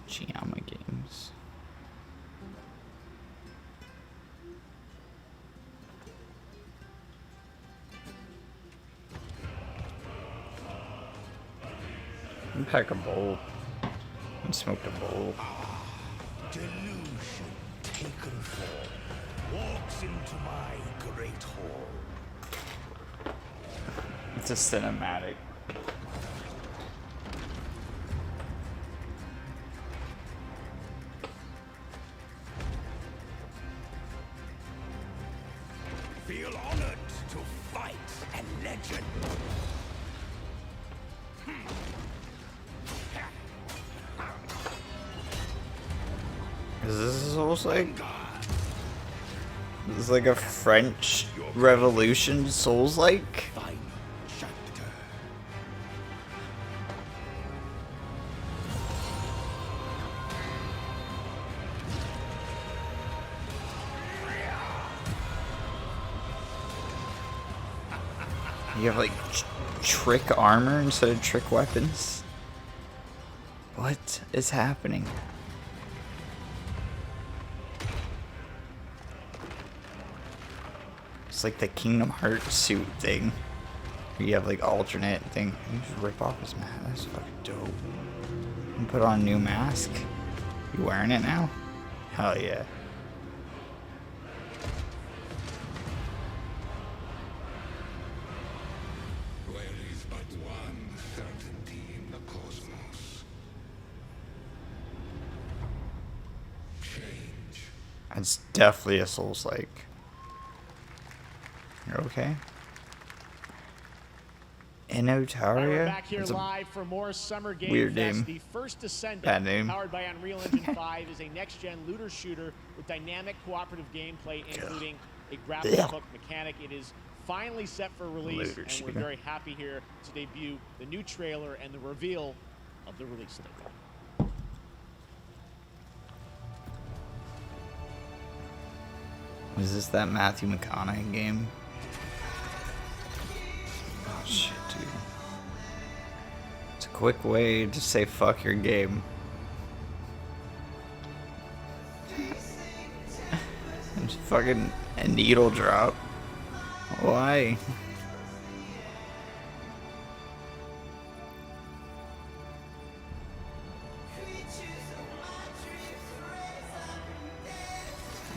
Giamma Games. Pack a bowl. And smoked a bowl. Delusion taken form walks into my great hall. It's a cinematic. Feel honored to fight a legend. Is this almost like? This is like a French Revolution Souls-like? You have like trick armor instead of trick weapons? What is happening? It's like the Kingdom Hearts suit thing. You have like alternate thing. You just rip off his mask. That's fucking dope. And put on a new mask. You wearing it now? Hell yeah. There is but one certainty in the cosmos. Change. It's definitely a Souls-like. You're okay? Inotaria? We're back here That's a live for more Summer Game weird Fest. name. The first Descendant, Bad name. powered by Unreal Engine 5, is a next-gen looter shooter with dynamic cooperative gameplay, including a grapple hook mechanic. It is finally set for release, Looter and shooter. we're very happy here to debut the new trailer and the reveal of the release date. Is this that Matthew McConaughey game? Oh shit, dude. It's a quick way to say fuck your game. It's fucking a needle drop. Why?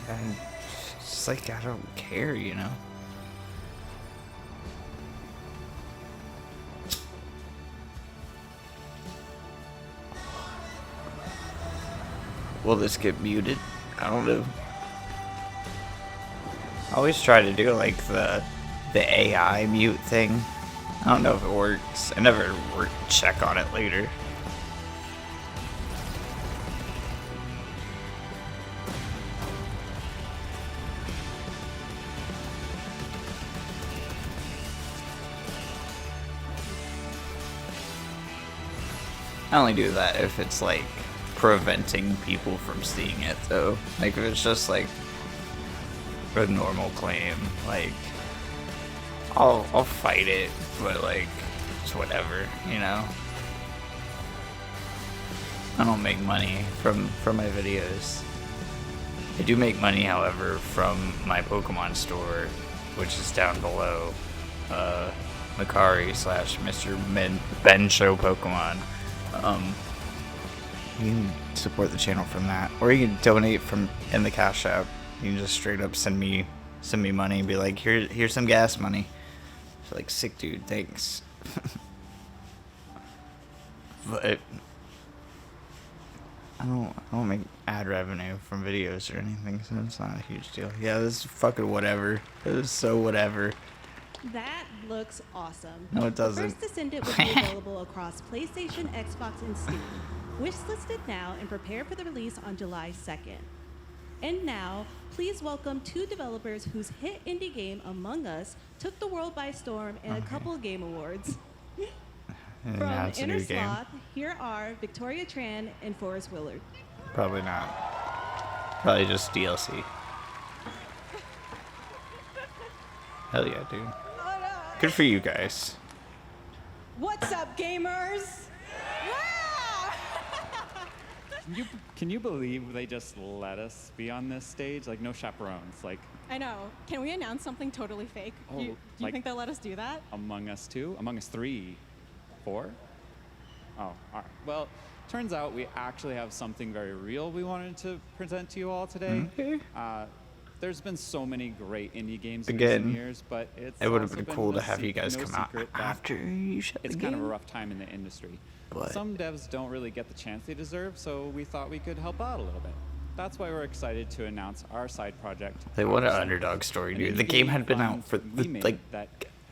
And it's just like, I don't care, you know? Will this get muted? I don't know. I always try to do like the AI mute thing. I don't know if it works. I never check on it later. I only do that if it's like preventing people from seeing it though. Like if it's just like a normal claim, like I'll fight it, but like it's whatever, you know. I don't make money from my videos. I do make money, however, from my Pokemon store, which is down below. Mercari / MrBenShow Pokemon. You can support the channel from that, or you can donate from in the Cash App. You can just straight up send me money and be like, here's some gas money. It's like, sick dude, thanks. But I don't make ad revenue from videos or anything, so it's not a huge deal. Yeah, this is fucking whatever. This is so whatever. That looks awesome. No, it doesn't. The first Descendant will be available across PlayStation, Xbox, and Steam. Wishlisted now and prepare for the release on July 2nd. And now, please welcome 2 developers whose hit indie game, Among Us, took the world by storm in a couple game awards. From Inner Sloth, here are Victoria Tran and Forrest Willard. Probably not. Probably just DLC. Hell yeah, dude. Good for you guys. What's up, gamers? Can you believe they just let us be on this stage? Like, no chaperones. Like, I know. Can we announce something totally fake? Oh, Do you think they'll let us do that? Among Us 2? Among Us 3? 4? Oh, all right. Well, turns out we actually have something very real we wanted to present to you all today. There's been so many great indie games in recent years, but it would have been cool to have you guys come out after you shut the game. It's kind of a rough time in the industry. But some devs don't really get the chance they deserve, so we thought we could help out a little bit. That's why we're excited to announce our side project. Like, what an underdog story, dude. The game had been out for like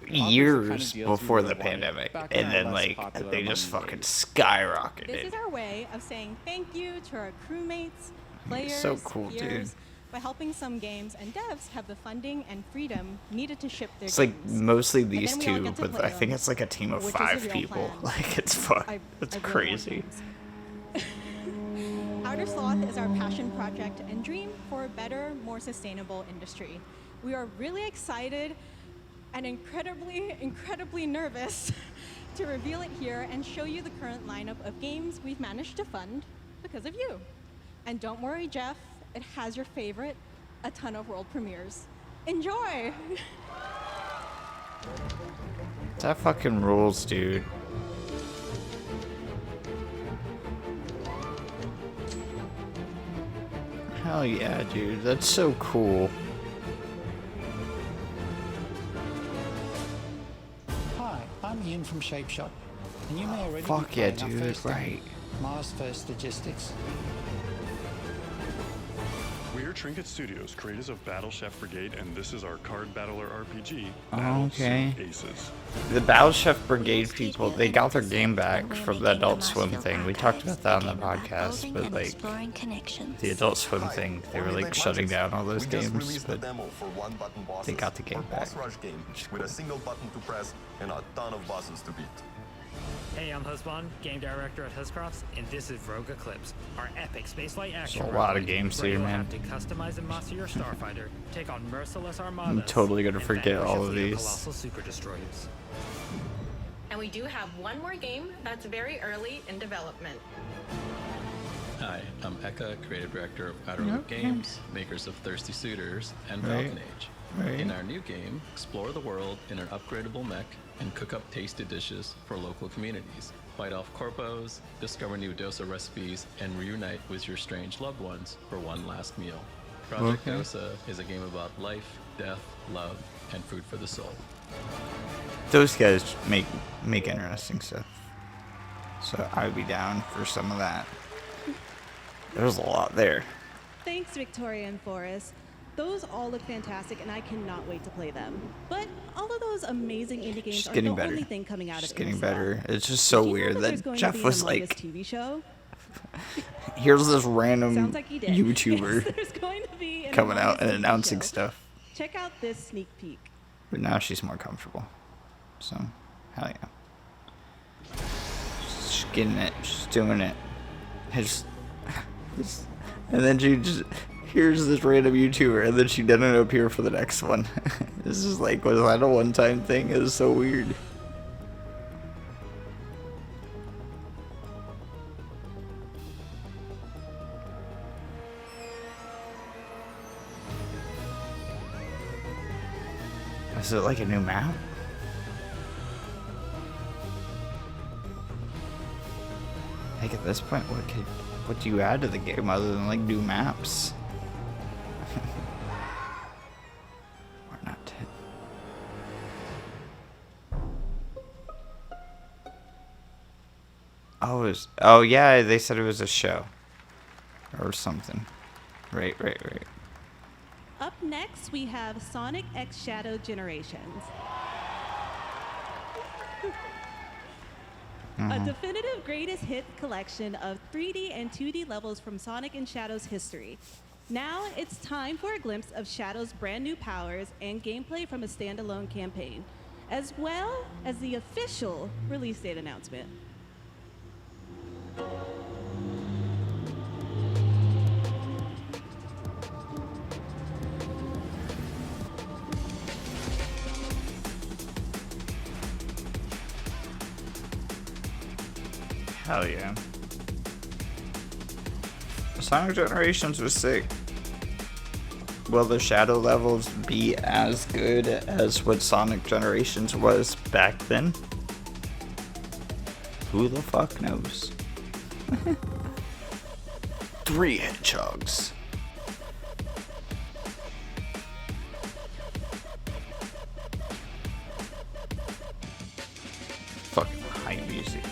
years before the pandemic, and then like they just fucking skyrocketed. This is our way of saying thank you to our crewmates, players, so cool, peers, dude. by helping some games and devs have the funding and freedom needed to ship their It's games. like mostly these And then we all two, get to but play I think them, it's like a team of which is the 5 real people. plan. Like it's fun. I It's really want crazy. Outer Sloth is our passion project and dream for a better, more sustainable industry. We are really excited and incredibly nervous to reveal it here and show you the current lineup of games we've managed to fund because of you. And don't worry, Geoff, it has your favorite, a ton of world premieres. Enjoy! That fucking rules, dude. Hell yeah, dude. That's so cool. Hi, I'm Ian from Shape Shop, and you may already Fuck be yeah, playing our dude, first game, right. Mars First Logistics. We're Trinket Studios, creators of Battle Chef Brigade, and this is our card battler RPG, Okay. Aces. The Battle Chef Brigade people, they got their game back from the Adult Swim thing. We talked about that on the podcast, but like the Adult Swim thing, they were like shutting down all those games, but they got the game back. Rush game with a single button to press and a ton of buttons to beat. Hey, I'm Husband, game director at Huscrofts, and this is Rogue Eclipse, our epic spaceflight action. There's a lot of roguelike games where here, you'll man. have to customize and master your starfighter, take on merciless armadas. I'm totally gonna and forget vanquish all a of fleet these. Colossal super destroyers. And we do have one more game that's very early in development. Hi, I'm Eka, creative director of Outer Loop Okay. Games, makers of Thirsty Suitors and Right. Falcon Age. Right. In our new game, explore the world in an upgradable mech and cook up tasty dishes for local communities. Fight off corpos, discover new dosa recipes, and reunite with your strange loved ones for one last meal. Project Dosa is a game about life, death, love, and food for the soul. Those guys make interesting stuff. So I'd be down for some of that. There's a lot there. Thanks, Victoria and Forrest. Those all look fantastic, and I cannot wait to play them. But all of those amazing indie games are the only thing coming out of She's getting MSL. better. It's just so weird that Geoff was like, TV show? here's this random Sounds like he did. YouTuber Yes, there's going to be an coming out and Among Us TV announcing show. stuff. Check out this sneak peek. But now she's more comfortable. So, hell yeah. She's getting it. She's doing it. And then she just, here's this random YouTuber, and then she doesn't appear for the next one. This is like, was that a one-time thing? It was so weird. Is it like a new map? Like at this point, what do you add to the game other than like new maps? Or not. Oh yeah, they said it was a show or something. Right. Up next, we have Sonic X Shadow Generations. A definitive greatest hit collection of 3D and 2D levels from Sonic and Shadow's history. Now it's time for a glimpse of Shadow's brand new powers and gameplay from a standalone campaign, as well as the official release date announcement. Hell yeah. Sonic Generations was sick. Will the shadow levels be as good as what Sonic Generations was back then? Who the fuck knows? 3 hedgehogs. Fucking high music.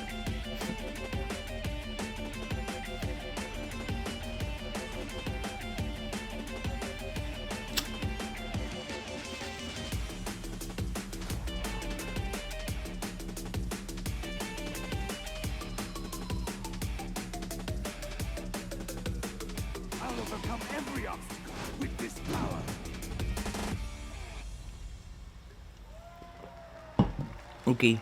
I'll overcome every obstacle with this power. Okay.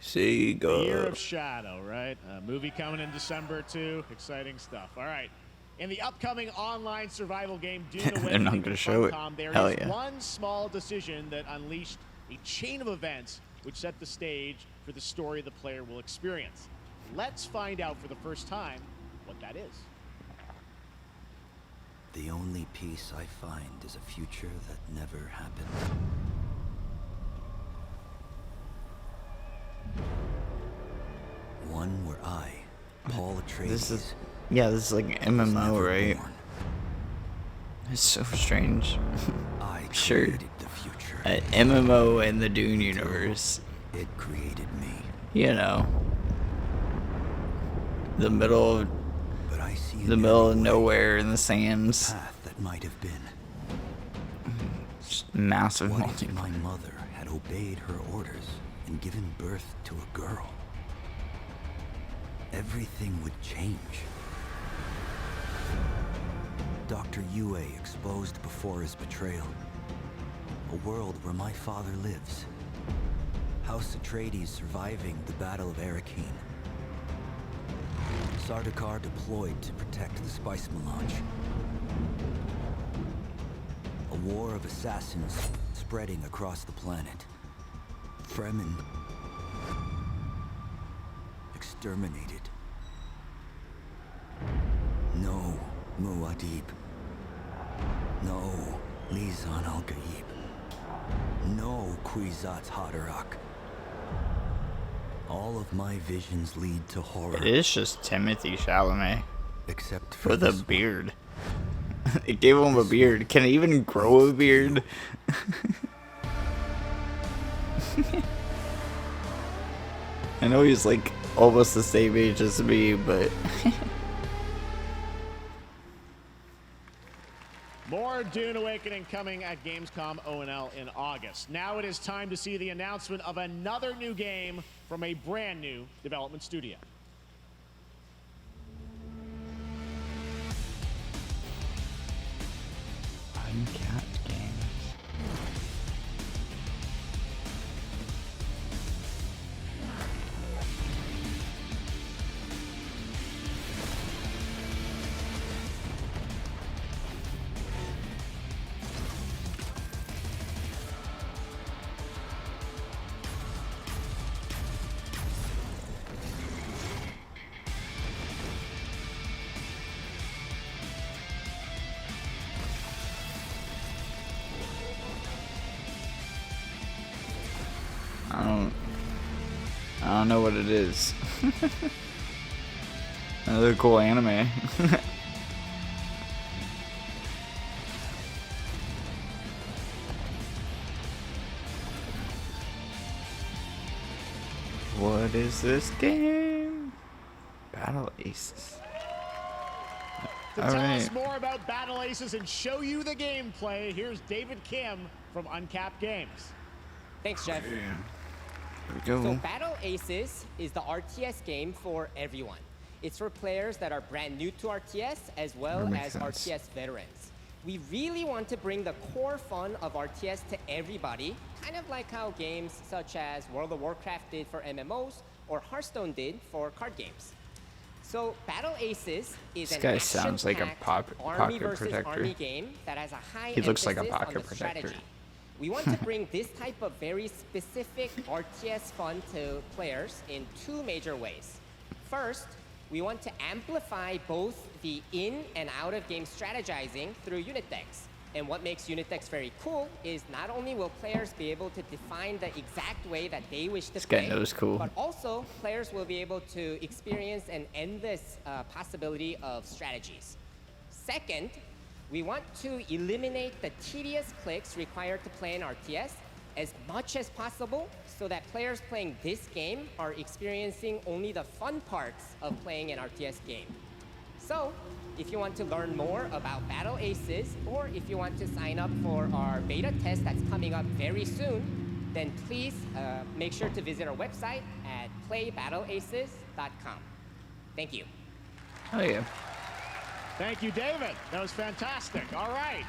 Sega. The Year of Shadow, right? A movie coming in December too. Exciting stuff. All right. In the upcoming online survival game, Dune They're not Awakening gonna from show it. Funcom, there Hell is yeah. one small decision that unleashed a chain of events which set the stage for the story the player will experience. Let's find out for the first time what that is. The only peace I find is a future that never happened. One where I, Paul Atreides, This is like MMO, right? It's so strange. Sure. An MMO in the Dune universe. It created me. You know. The middle of nowhere in the sands. Path that might have been. Just massive What if my mother had obeyed her orders and given birth to a girl? Everything would change. Dr. Yue exposed before his betrayal. A world where my father lives. House Atreides surviving the Battle of Arrakeen. Sardaukar deployed to protect the spice melange. A war of assassins spreading across the planet. Fremen exterminated. No Muad'Dib. No Lisan al-Gaib. No Kwisatz Haderach. All of my visions lead to horror. It is just Timothy Chalamet. Except for with a beard. It gave him a beard. Can it even grow a beard? I know he's like almost the same age as me, but More Dune Awakening coming at Gamescom O&L in August. Now it is time to see the announcement of another new game from a brand new development studio. Uncapped games. I don't know what it is. Another cool anime. What is this game? Battle Aces. To tell us more about Battle Aces and show you the gameplay, here's David Kim from Uncapped Games. Thanks, Geoff. Here we go. So Battle Aces is the RTS game for everyone. It's for players that are brand new to RTS as well as RTS veterans. We really want to bring the core fun of RTS to everybody, kind of like how games such as World of Warcraft did for MMOs or Hearthstone did for card games. So Battle Aces is an action-packed army versus army game that has a high emphasis on the strategy. We want to bring this type of very specific RTS fun to players in two major ways. First, we want to amplify both the in and out of game strategizing through unit decks. And what makes unit decks very cool is not only will players be able to define the exact way that they wish to play, but also players will be able to experience an endless possibility of strategies. Second, we want to eliminate the tedious clicks required to play an RTS as much as possible so that players playing this game are experiencing only the fun parts of playing an RTS game. So, if you want to learn more about Battle Aces, or if you want to sign up for our beta test that's coming up very soon, then please make sure to visit our website at playbattleaces.com. Thank you. Oh yeah. Thank you, David. That was fantastic. All right.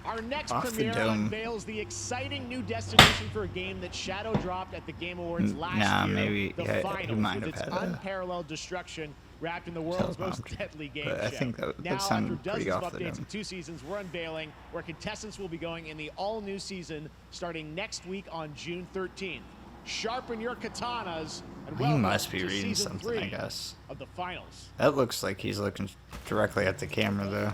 Our next Off the premiere dome. unveils the exciting new destination for a game that shadow dropped at the Game Awards last year. Maybe the he finals, might with have its had unparalleled destruction wrapped in the world's most deadly game but I show. think that Now, sounded after pretty dozens off of the updates dome. in 2 seasons, we're unveiling where contestants will be going in the all-new season starting next week on June 13th. Sharpen your katanas and He welcome must be to reading season something, 3 I guess. of the finals. That looks like he's looking directly at the camera though.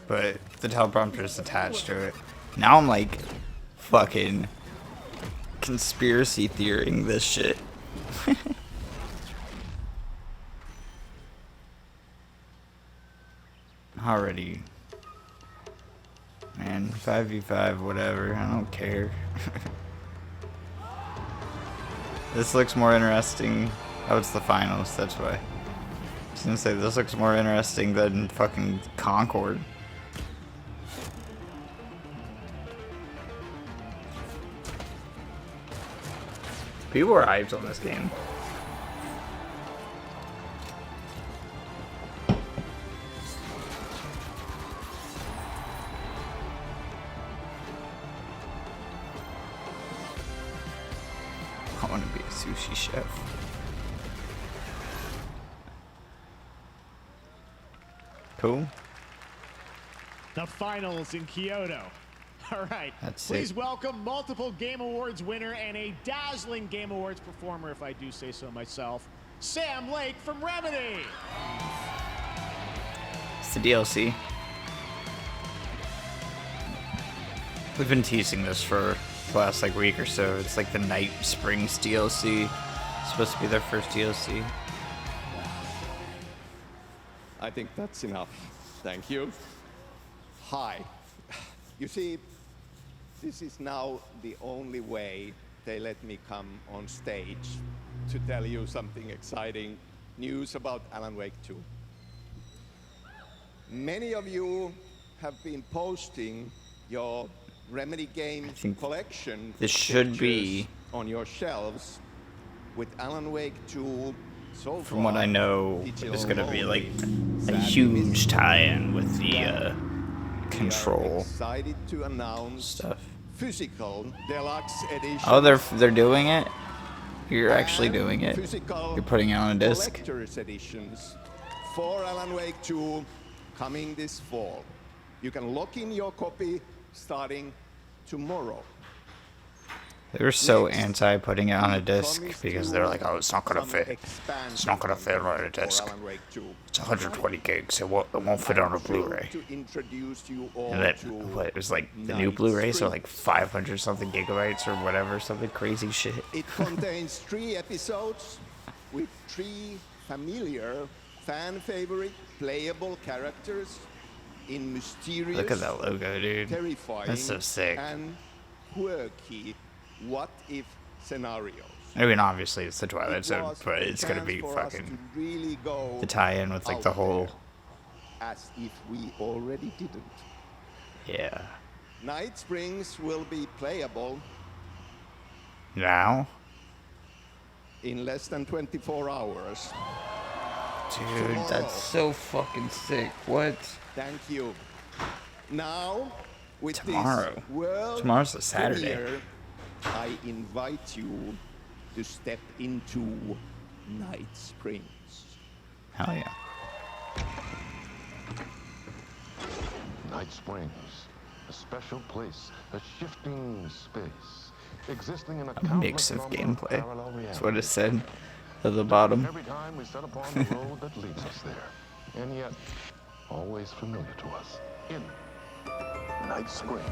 But the teleprompter is attached to it. Now I'm like fucking conspiracy theorying this shit. Already. Man, 5v5, whatever. I don't care. This looks more interesting. Oh, it's the finals, that's why. I was gonna say, this looks more interesting than fucking Concord. People are hyped on this game. I want to be a sushi chef. Cool. The finals in Kyoto. All right. That's Please sick. welcome multiple Game Awards winner and a dazzling Game Awards performer, if I do say so myself, Sam Lake from Remedy. It's the DLC. We've been teasing this for the last like week or so. It's like the Night Springs DLC. supposed to be their first DLC. I think that's enough. Thank you. Hi. You see, this is now the only way they let me come on stage to tell you something exciting news about Alan Wake 2. Many of you have been posting your Remedy game collection this should be on your shelves with Alan Wake 2 so from what I know, it's gonna be like a huge tie-in with the control excited to announce stuff. Physical Deluxe Edition. Oh, they're doing it? You're actually doing it? You're putting it on a disc? Collector's editions for Alan Wake 2 coming this fall. You can lock in your copy starting tomorrow. They're so anti putting it on a disc because they're like, oh, it's not gonna fit. It's not gonna fit on a disc. It's 120 gigs. It won't fit on a Blu-ray. And then what? It was like the new Blu-rays are like 500 something gigabytes or whatever, something crazy shit. It contains 3 episodes with 3 familiar, fan favorite, playable characters in mysterious, Look at that logo, dude. terrifying, That's so sick. and quirky what-if scenarios. I mean, obviously it's the Twilight Zone, but it's gonna be fucking the tie-in with like the whole. As if we already didn't. Yeah. Night Springs will be playable Now? in less than 24 hours. Dude, that's so fucking sick. What? Thank you. Now, with Tomorrow. this world Tomorrow's a Saturday. premiere, I invite you to step into Night Springs. Hell yeah. Night Springs, a special place, a shifting space, existing in a mix of gameplay. That's what it said at the bottom. Every time we set upon the road that leads us there, and yet always familiar to us in Night Springs.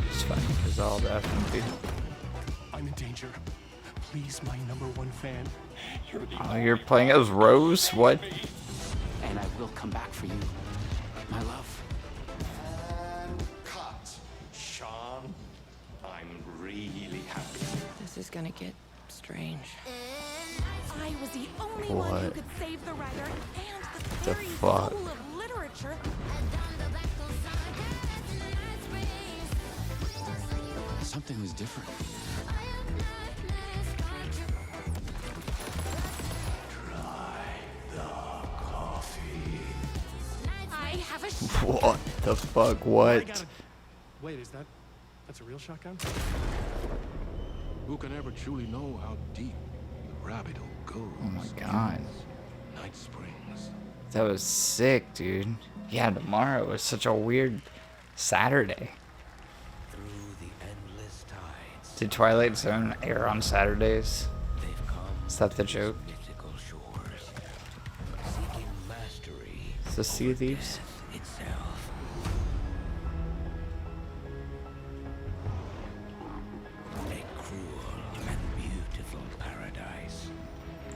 It's funny because all that movie. I'm in danger. Please, my #1 fan. Oh, you're playing as Rose? What? And I will come back for you, my love. Cut. Sean, I'm really happy. This is gonna get strange. I was the only What? one who could save the writer and the The very fuck? soul of literature. Something was different. I have a What the fuck? What? Wait, that's a real shotgun? Who can ever truly know how deep the rabbit hole goes? Oh my god. Night Springs. That was sick, dude. Yeah, tomorrow is such a weird Saturday. Did Twilight Zone air on Saturdays? Is that the joke? Is this Sea of Thieves?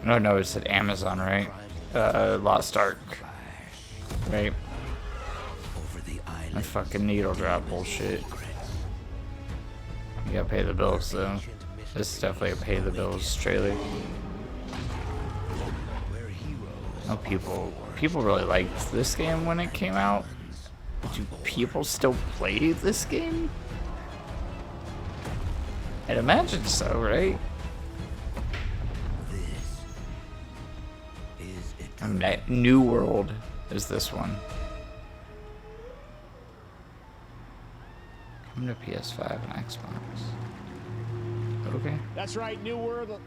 No, no, it's at Amazon, right? Lost Ark. Right? That fucking needle drop bullshit. You gotta pay the bills, though. This is definitely a pay the bills trailer. No, people really liked this game when it came out. Do people still play this game? I'd imagine so, right? New World is this one. Coming to PS5 and Xbox. Okay. That's right. New World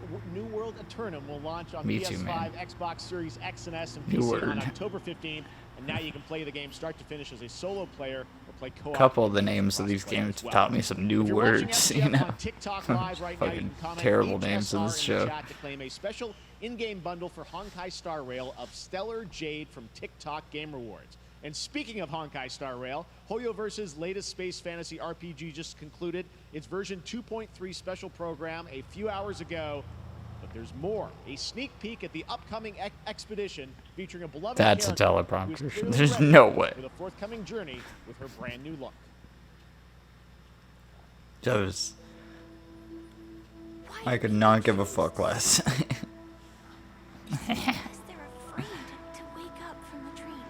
Eternum will launch on Me too, PS5, man. Xbox Series X and S, and New PC Word. on October 15th. And now you can play the game start to finish as a solo player or play co-op. A couple of the names of these games taught me some new words, you know? Fucking terrible names in this show. To claim a special in-game bundle for Honkai Star Rail of Stellar Jade from TikTok Game Rewards. And speaking of Honkai Star Rail, Hoyoverse's latest space fantasy RPG just concluded its version 2.3 special program a few hours ago. But there's more. A sneak peek at the upcoming expedition featuring a beloved That's a character who is teleprompter. clearly There's ready no way. for the forthcoming journey with her brand new look. Those. I could not give a fuck less.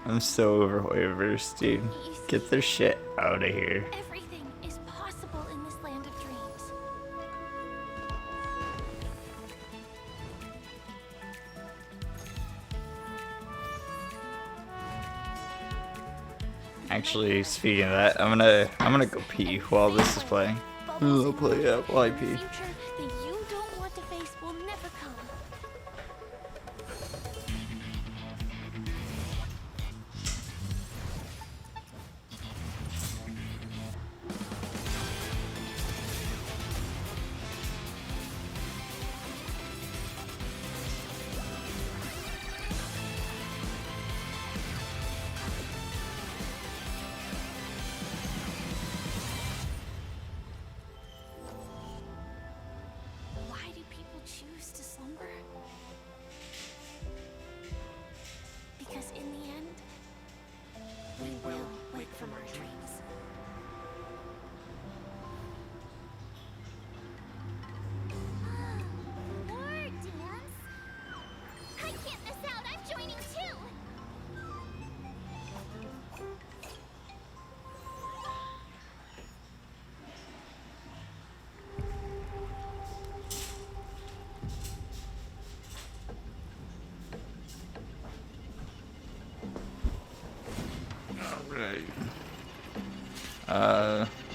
I'm so over Hoyoverse, dude. Get their shit out of here. Everything is possible in this land of dreams. Actually, speaking of that, I'm gonna go pee while this is playing. I'll play it while I pee. Future that you don't want to face will never come. Why do people choose to slumber? Because in the end, we will wake from our dreams. More dance? I can't miss out. I'm joining too. Alright.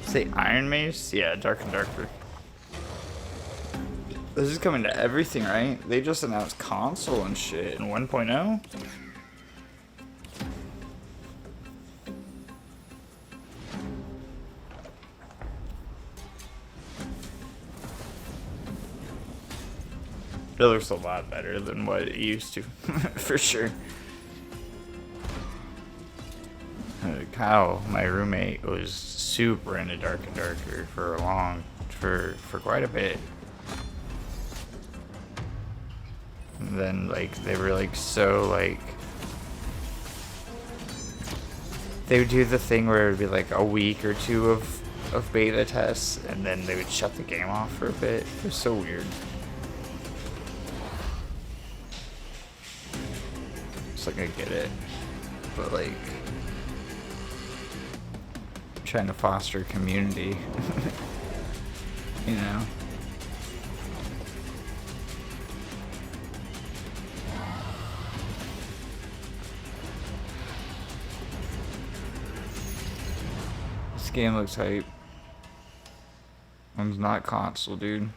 Say Iron Mace? Yeah, Dark and Darker. This is coming to everything, right? They just announced console and shit in 1.0. It looks a lot better than what it used to, for sure. Kyle, my roommate, was super into Dark and Darker for quite a bit. And then they were they would do the thing where it would be a week or two of beta tests, and then they would shut the game off for a bit. It was so weird. It's I get it, but trying to foster community, you know. This game looks hype. It's not console, dude.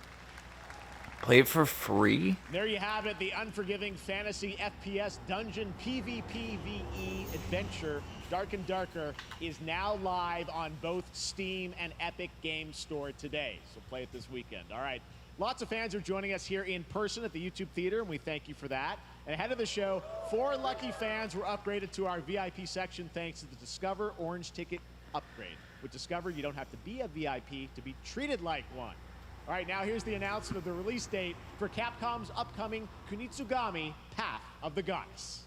Play it for free? There you have it, the unforgiving fantasy FPS dungeon PvPvE adventure. Dark and Darker is now live on both Steam and Epic Games Store today. So play it this weekend. All right. Lots of fans are joining us here in person at the YouTube Theater, and we thank you for that. And ahead of the show, 4 lucky fans were upgraded to our VIP section thanks to the Discover Orange Ticket upgrade. With Discover, you don't have to be a VIP to be treated like one. All right, now here's the announcement of the release date for Capcom's upcoming Kunitsugami Path of the Goddess.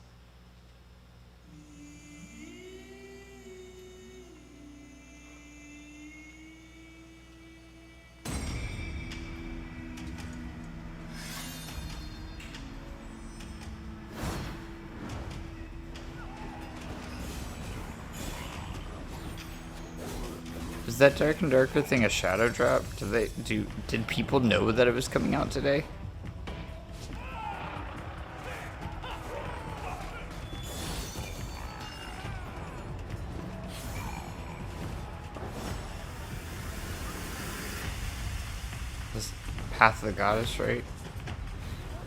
Is that Dark and Darker thing a shadow drop? Did people know that it was coming out today? This Path of the Goddess, right?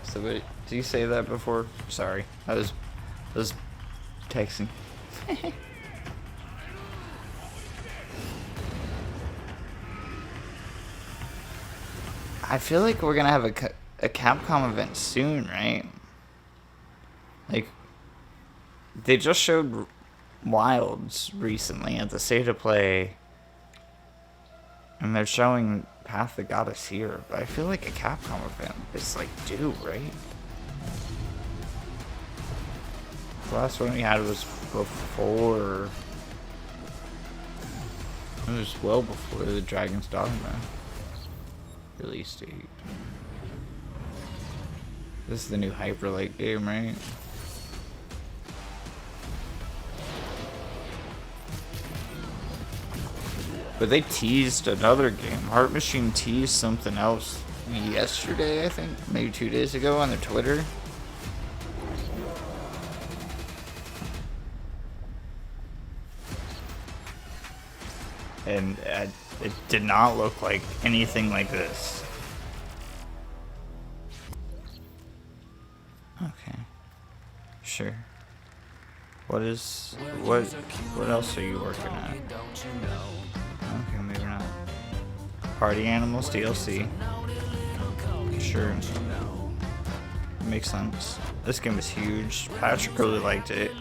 So wait, did you say that before? Sorry, I was texting. I feel like we're gonna have a Capcom event soon, right? They just showed Wilds recently at the State of Play, and they're showing Path That Got Us Here, but I feel like a Capcom event is like due, right? The last one we had was before. It was well before the Dragon's Dogma release date. This is the new Hyper Light game, right? But they teased another game. Heart Machine teased something else yesterday, I think, maybe 2 days ago on their Twitter. And it did not look like anything like this. Okay. Sure. What else are you working on? Okay, maybe not. Party Animals DLC. Sure. Makes sense. This game is huge. Patrick really liked it.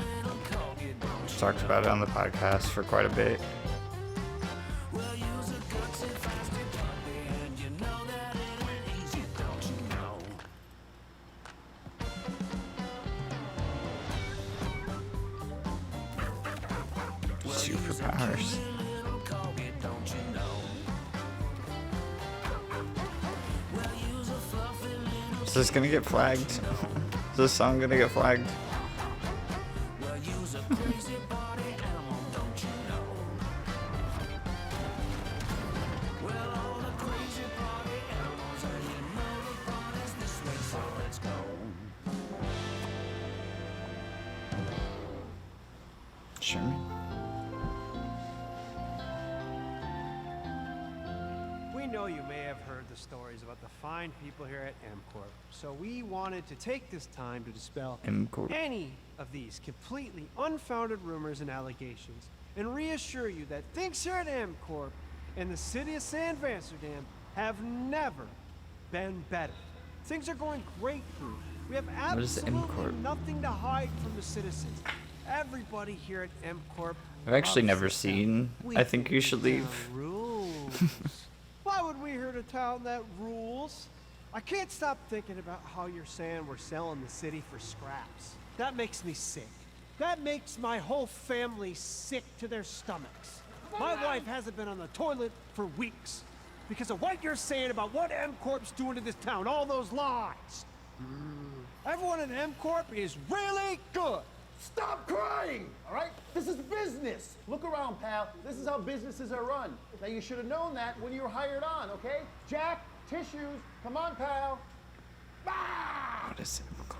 Talked about it on the podcast for quite a bit. Superpowers. Is this gonna get flagged? Is this song gonna get flagged? Sure. We know you may have heard the stories about the fine people here at MCorp, so we wanted to take this time to dispel any of these completely unfounded rumors and allegations, and reassure you that things here at MCorp and the city of San Amsterdam have never been better. Things are going great here. We have absolutely nothing to hide from the citizens. Everybody here at MCorp. I've actually never seen I Think You Should Leave. Why would we here at a town that rules? I can't stop thinking about how you're saying we're selling the city for scraps. That makes me sick. That makes my whole family sick to their stomachs. My wife hasn't been on the toilet for weeks because of what you're saying about what MCorp's doing to this town, all those lies. Everyone in MCorp is really good. Stop crying, all right? This is business. Look around, pal. This is how businesses are run. Now, you should have known that when you were hired on, okay? Jack, tissues. Come on, pal. Ah! What is it?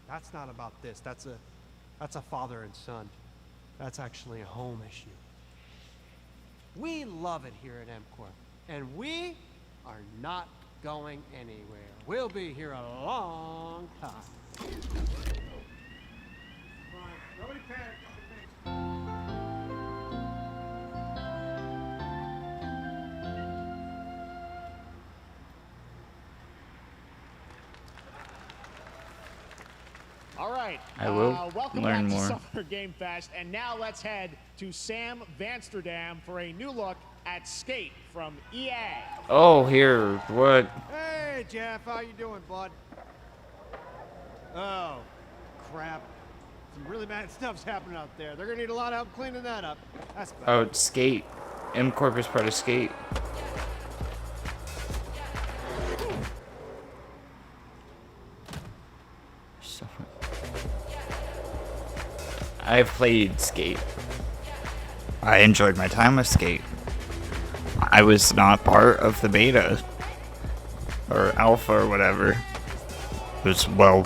That's not about this. That's a father and son. That's actually a home issue. We love it here at MCorp, and we are not going anywhere. We'll be here a long time. Nobody panic. All right. I will welcome learn back more. to Summer Game Fest, and now let's head to Sam Amsterdam for a new look at Skate from EA. Oh, here. What? Hey, Geoff, how you doing, bud? Oh, crap. Some really bad stuff's happening out there. They're gonna need a lot of help cleaning that up. That's bad. Oh, it's Skate. MCorp is part of Skate. I've played Skate. I enjoyed my time with Skate. I was not part of the beta or alpha or whatever. It was well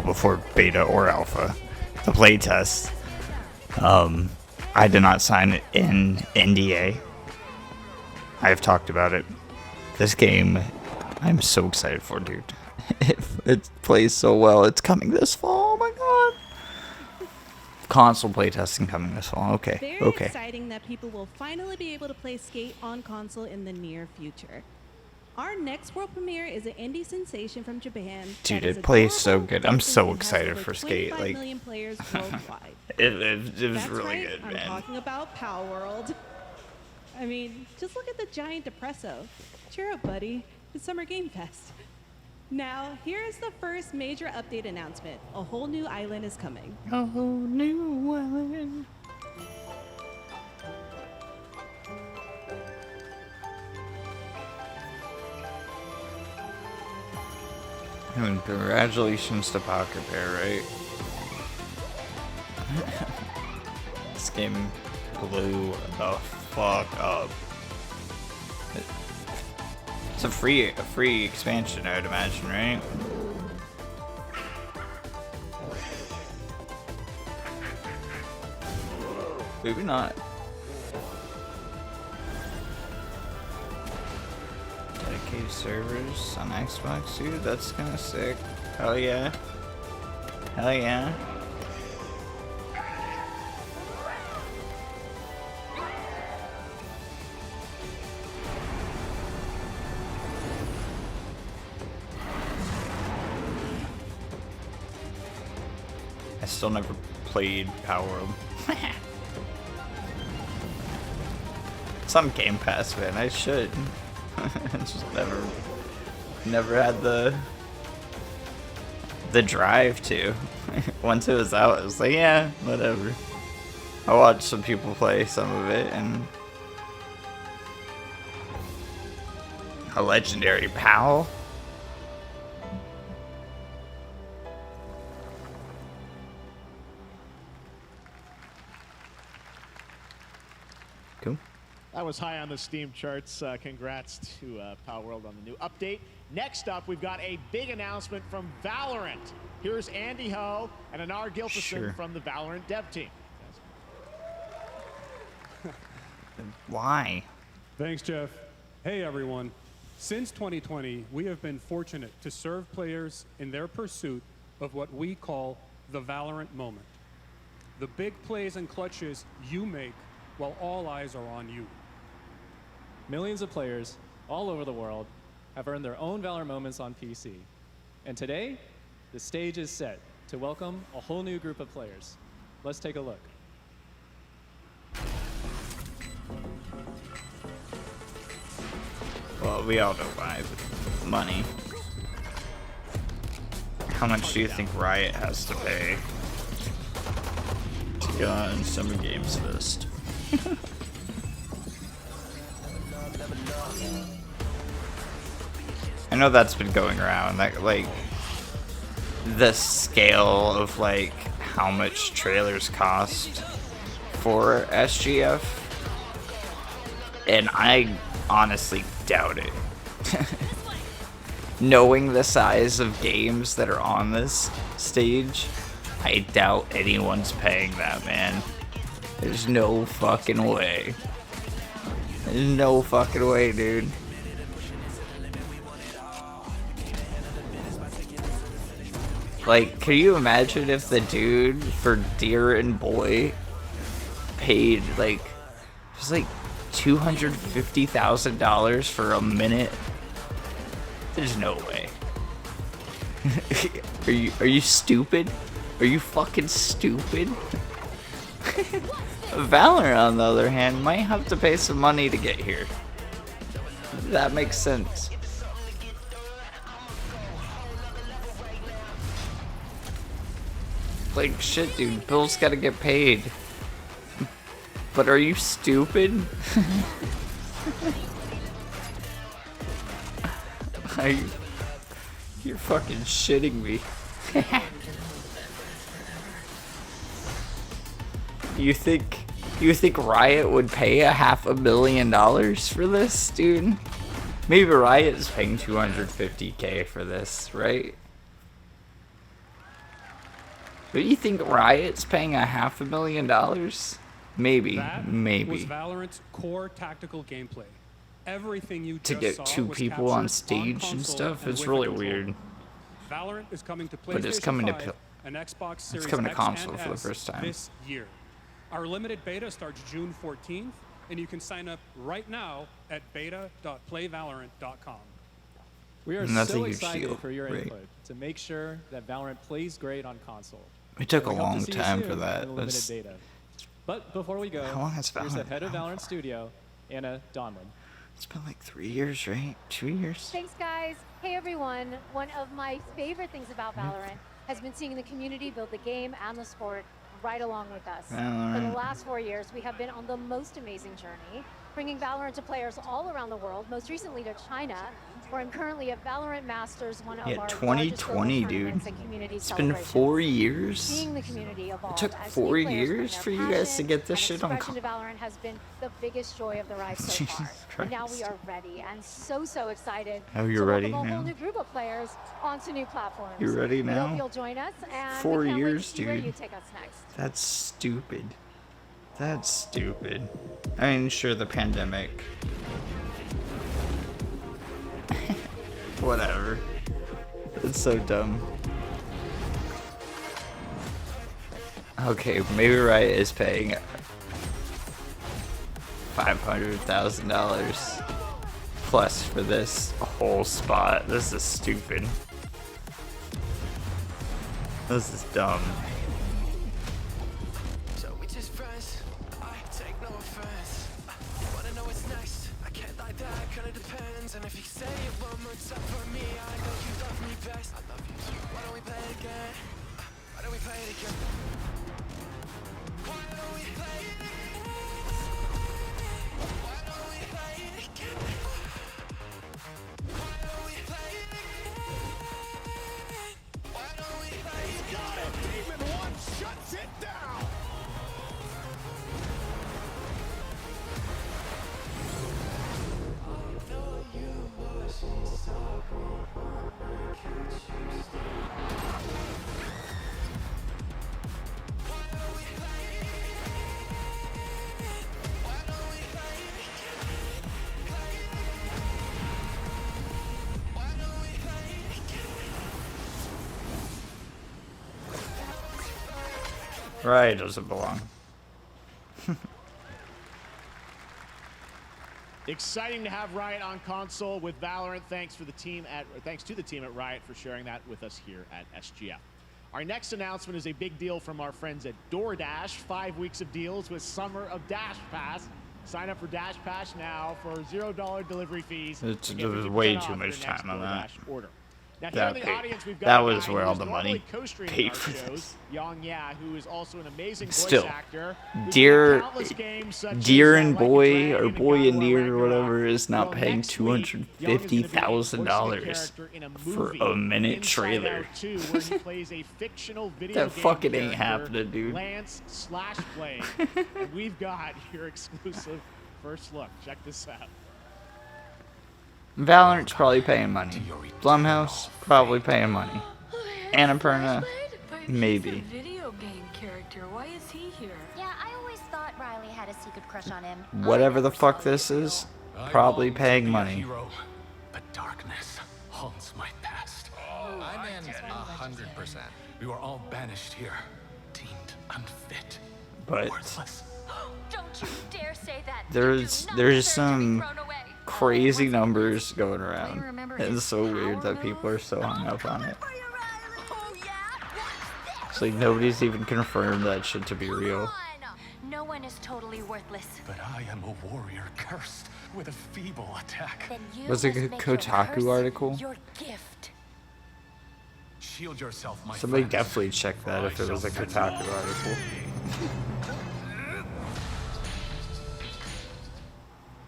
before beta or alpha. The playtest. I did not sign an NDA. I've talked about it. This game, I'm so excited for, dude. It plays so well. It's coming this fall. Oh my god. Console playtesting coming this fall. Okay. Very Okay. exciting that people will finally be able to play Skate on console in the near future. our next world premiere is an indie sensation from Japan. Dude, that is it plays so adorable, good. I'm fun, so and has excited over for Skate. 25 Like, million players worldwide. it was That's really right, good, I'm man. talking about Power World. I mean, just look at the giant depresso. Cheer up, buddy. It's Summer Game Fest. Now, here is the first major update announcement. A whole new island is coming. A whole new island. I mean, congratulations to Pocket Bear, right? This game blew the fuck up. It's a free expansion, I would imagine, right? Maybe not. Dedicated servers on Xbox, dude. That's kind of sick. Hell yeah. Hell yeah. I still never played Power World. It's on Game Pass, man. I should. Just never had the drive to. Once it was out, I was like, yeah, whatever. I watched some people play some of it, and a legendary pal. Cool. That was high on the Steam charts. Congrats to Power World on the new update. Next up, we've got a big announcement from Valorant. Here's Andy Ho and Anar Gilfison from the Valorant dev team. Why? Thanks, Geoff. Hey, everyone. Since 2020, we have been fortunate to serve players in their pursuit of what we call the Valorant moment. The big plays and clutches you make while all eyes are on you. Millions of players all over the world have earned their own Valor moments on PC. And today, the stage is set to welcome a whole new group of players. Let's take a look. Well, we all know why. Money. How much do you think Riot has to pay to go on Summer Games Fest? I know that's been going around, like the scale of like how much trailers cost for SGF, and I honestly doubt it. Knowing the size of games that are on this stage, I doubt anyone's paying that, man. There's no fucking way. There's no fucking way, dude. Like, can you imagine if the dude for Deer and Boy paid like, it was like $250,000 for a minute? There's no way. Are you stupid? Are you fucking stupid? Valorant, on the other hand, might have to pay some money to get here. That makes sense. Like, shit, dude, bills gotta get paid. But are you stupid? You're fucking shitting me. You think Riot would pay $500,000 for this, dude? Maybe Riot is paying $250K for this, right? But you think Riot's paying $500,000? Maybe, maybe. Was Valorant's core tactical gameplay. Everything you to just get saw two was people on captured stage console and stuff and is with really a controller. weird. Valorant is coming to PlayStation But it's coming to 5 and Xbox Series it's coming to X console and for the S first time. this year. Our limited beta starts June 14th, and you can sign up right now at beta.playvalorant.com. We are And that's a so huge excited deal, for your right? input to make sure that Valorant plays great on console. It took And a we hope to long see you time soon for that. in limited That's- data. But before we go, How long has here's the Valorant head of been out Valorant Studio, Anna Donlin. It's been like 3 years, right? 2 years? Thanks, guys. Hey, everyone. One of my favorite things about Valorant has been seeing the community build the game and the sport right along with us. For the Valorant. last 4 years, we have been on the most amazing journey, bringing Valorant to players all around the world, most recently to China, where I'm currently at Valorant Masters, one of Yeah, our largest 2020, global dude. tournaments and community It's been celebrations. 4 years. Seeing the community evolve It took as 4 new players bring years their for you guys to passion get this and shit on expression to Valorant has been the biggest joy of the ride so Jesus far. And now Christ. we are ready and so excited Oh, you're to ready welcome a now? whole new group of players onto new platforms. You ready We now? hope you'll join us, and 4 we can't wait to years, see where dude. you take us next. That's stupid. That's stupid. I mean, sure, the pandemic. Whatever. It's so dumb. Okay, maybe Riot is paying $500,000 plus for this whole spot. This is stupid. This is dumb. So we just friends, I take no offense. Wanna know what's next? I can't lie, that kinda depends. And if you say it one more time for me, I know you love me best. I love you too. Why don't we play it again? Why don't we play it again? Why don't we play it again? Why don't we play it again? Why don't we play it again? Why don't we play it again? Got it! Demon 1 shuts it down! Riot doesn't belong. Exciting to have Riot on console with Valorant. Thanks to the team at Riot for sharing that with us here at SGF. Our next announcement is a big deal from our friends at DoorDash. 5 weeks of deals with Summer of Dash Pass. Sign up for Dash Pass now for $0 delivery fees. It's, and there get was 50% way off too your much next time on that. DoorDash order. Now, here That in the paid- audience, we've got that a was guy where who all is the money normally co-streaming paid our for shows, this. Yang Ya, who is also an amazing voice Still, actor. who's Dear, in countless games such Dear as, and Like a Boy Dragon or and Boy God and War Dear or Ragnarok. whatever is not Well, paying next week, Young is gonna be voicing a $250,000 character in a for movie, a minute Inside trailer. Out 2, where he plays a fictional video That game fucking ain't character, happening, dude. Lance Slashblade. And we've got your exclusive first look. Check this out. Valorant's probably paying money. Blumhouse probably paying money. Annapurna, maybe. Video game character. Why is he here? Yeah, I always thought Riley had a secret crush on him. Whatever the fuck this is, probably paying money. But darkness haunts my past. I'm in 100%. We were all banished here, deemed unfit, But worthless. Don't you dare say that. there's some crazy numbers going around. It's so weird that people are so hung up on it. It's like nobody's even confirmed that shit to be real. No one is totally worthless. But I am a warrior cursed with a feeble attack. Then you Was it a must make your Kotaku curse article? Your gift. Shield yourself, my Somebody friends. definitely check that if it was a Kotaku article.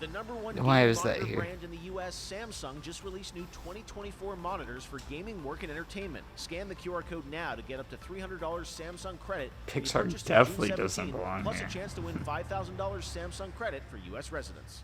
The #1 Why gaming is that monitor here? brand in the U.S., Samsung, just released new 2024 monitors for gaming, work, and entertainment. Scan the QR code now to get up to $300 Samsung credit. when you Pixar purchase through definitely June doesn't 17, belong plus here. a chance to win $5,000 Samsung credit for U.S. residents.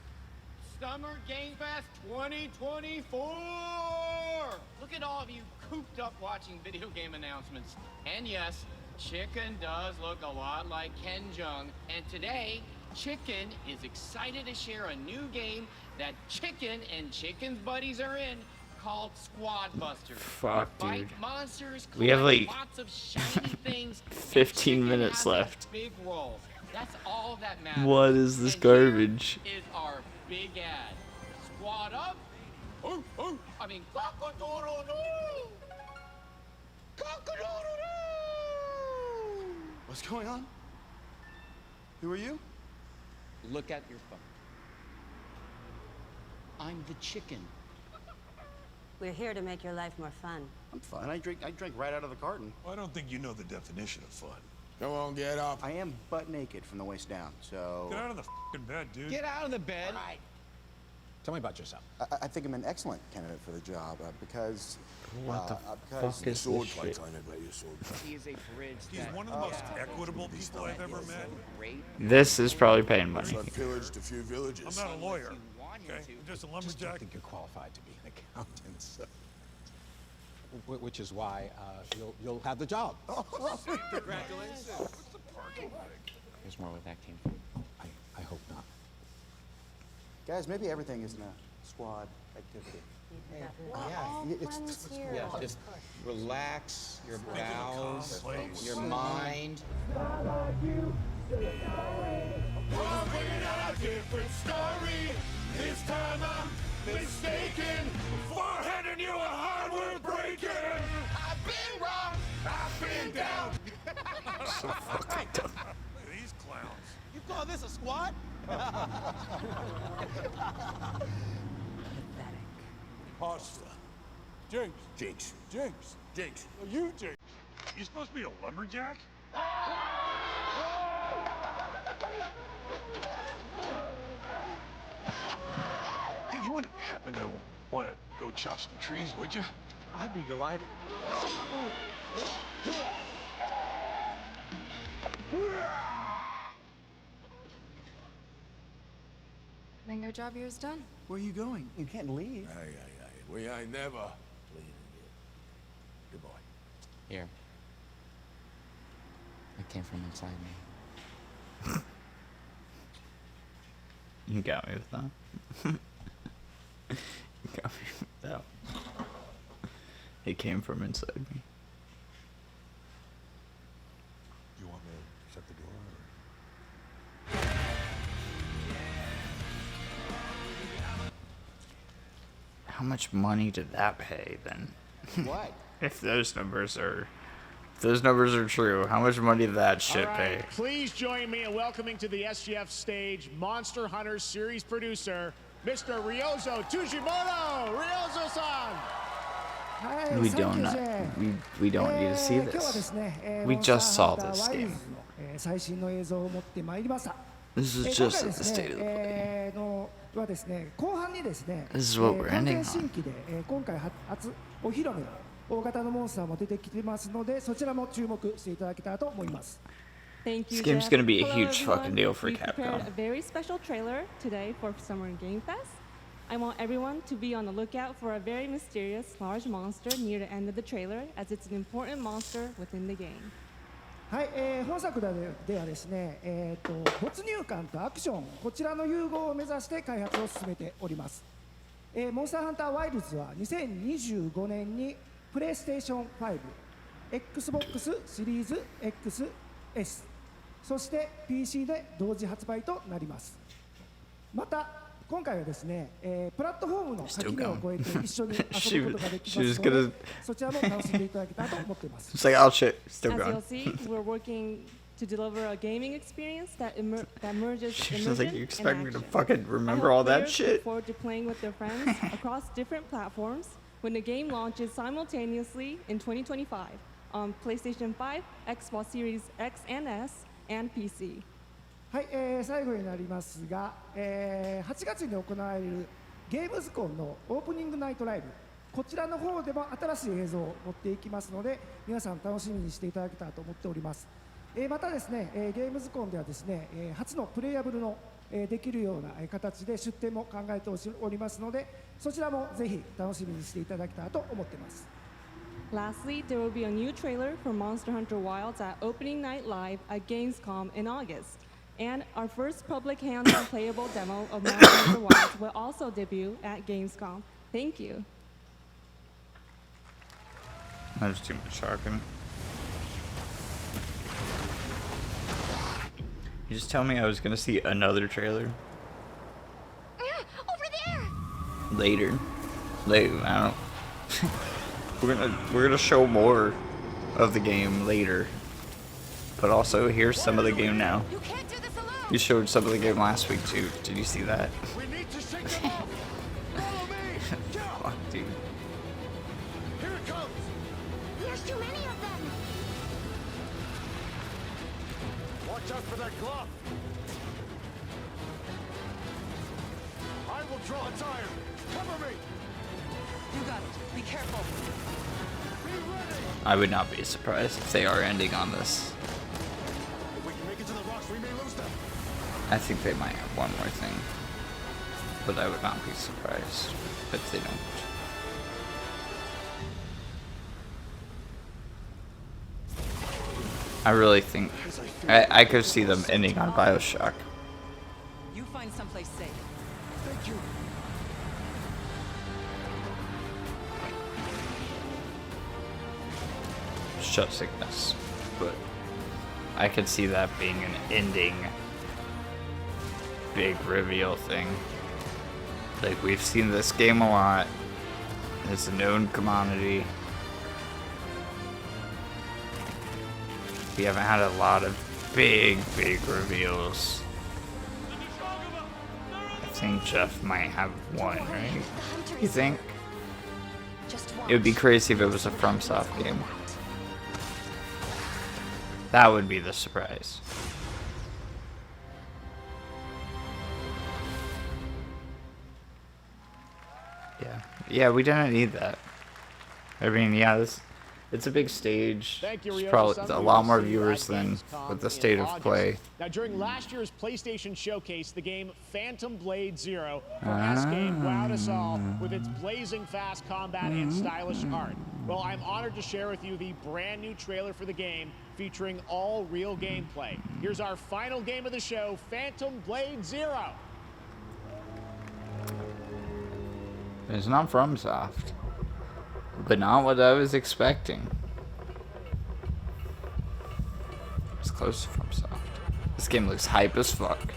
Summer Game Fest 2024! Look at all of you cooped up watching video game announcements. And yes, Chicken does look a lot like Ken Jeong. And today, Chicken is excited to share a new game that Chicken and Chicken's buddies are in called Squad Busters. Fuck, Fight dude. monsters, We have collect like lots of shiny things. 15 minutes left. Big role. That's all that matters. What is this And garbage? here is our big ad. Squad up I mean, cock-a-doodle-doo! Cock-a-doodle-doo! What's going on? Who are you? Look at your phone. I'm the chicken. We're here to make your life more fun. I'm fine. I drink right out of the carton. Well, I don't think you know the definition of fun. Come on, get up. I am butt naked from the waist down, so... Get out of the f***ing bed, dude. Get out of the bed. All right. Tell me about yourself. I think I'm an excellent candidate for the job because... What the because fuck is this shit? He is a bridge. He's one of the most equitable people I've ever met. This is probably paying money. Pillaged a few villages. I'm not a lawyer. Okay, I'm just a lumberjack. I think you're qualified to be an accountant, so. Which is why you'll have the job. Congratulations. What's the parking like? Here's more where that came from. I hope not. Guys, maybe everything isn't a squad activity. Yeah, just relax your bowels, your mind. I'm bringing out a different story. This time I'm mistaken for handing you a hardware breaking. I've been wrong. I've been down. So fucking dumb. Look at these clowns. You call this a squad? Pasta. Jinx. Oh, you Jinx. You supposed to be a lumberjack? Hey, you wouldn't happen to want to go chop some trees, would you? I'd be delighted. I think our job here is done. Where are you going? You can't leave. We ain't never. Good boy. Here. It came from inside me. You got me with that. You got me with that. It came from inside me. You want me to shut the door? How much money did that pay then? What? If those numbers are true, how much money did that shit pay? Please join me in welcoming to the SGF stage Monster Hunter series producer, Mr. Ryozo Tujimoto. Ryozo-san. We don't need to see this. We just saw this game. This is just the state of the play. This is what we're ending on. 大型のモンスターも出てきてますので、そちらも注目していただけたらと思います。 Thank you, This game's Geoff. gonna be a Hello, huge everyone. fucking deal for We prepared Capcom. a very special trailer today for Summer Game Fest. I want everyone to be on the lookout for a very mysterious large monster near the end of the trailer, as it's an important monster within the game. はい、本作ではですね、没入感とアクション、こちらの融合を目指して開発を進めております。モンスターハンターワイルズは2025年にプレイステーション5、Xbox シリーズ XS、そして PC で同時発売となります。また今回はですね、プラットフォームの垣根を越えて一緒に遊ぶことができますので、そちらも楽しんでいただけたらと思っています。It's like, oh shit, still As going. you'll see, we're working to deliver a gaming experience that merges She's immersion like, you and expect me to action. fucking remember I hope all that players shit? Look forward to playing with their friends across different platforms when the game launches simultaneously in 2025 on PlayStation 5, Xbox Series X and S, and PC. はい、最後になりますが、8月に行われるゲームズコンのオープニングナイトライブ、こちらの方でも新しい映像を持っていきますので、皆さん楽しみにしていただけたらと思っております。またですね、ゲームズコンではですね、初のプレイヤブルのできるような形で出展も考えておりますので、そちらもぜひ楽しみにしていただけたらと思っています。Lastly, there will be a new trailer for Monster Hunter Wilds at Opening Night Live at Gamescom in August. And our first public hands-on playable demo of Monster Hunter Wilds will also debut at Gamescom. Thank you. That was too much talking. You just tell me I was gonna see another trailer Over there! later. Like, I don't. we're gonna show more of the game later, but also here's some of the game now. You showed some of the game last week too. Did you see that? We need to shake them off. Follow me. Fuck, dude. Here it comes. There's too many of them. Watch out for that glove. I will draw its iron. Cover me. You got it. Be careful. Be ready. I would not be surprised if they are ending on this. If we can make it to the rocks, we may lose them. I think they might have one more thing, but I would not be surprised if they don't. I really think I could see them ending on BioShock. You find someplace safe. Thank you. Shut sickness, but I could see that being an ending big reveal thing. Like, we've seen this game a lot. It's a known commodity. We haven't had a lot of big reveals. I think Geoff might have one, right? You think? It would be crazy if it was a FromSoft game. That would be the surprise. Yeah, we didn't need that. I mean, yeah, it's a big stage. There's probably a lot more viewers than with the state of play. Now, during last year's PlayStation Showcase, the game Phantom Blade Zero from SK wowed us all with its blazing fast combat and stylish art. Well, I'm honored to share with you the brand new trailer for the game featuring all real gameplay. Here's our final game of the show, Phantom Blade Zero. It's not FromSoft, but not what I was expecting. It's close to FromSoft. This game looks hype as fuck.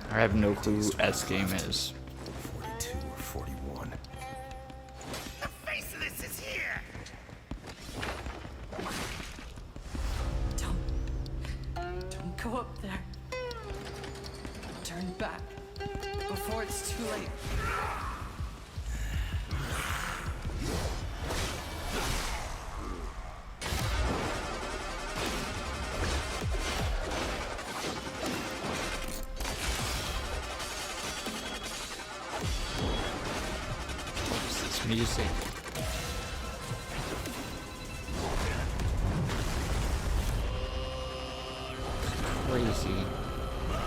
I have no clue who S Game is. 42 or 41. The face of this is here. Don't go up there. Turn back before it's too late. What's this music?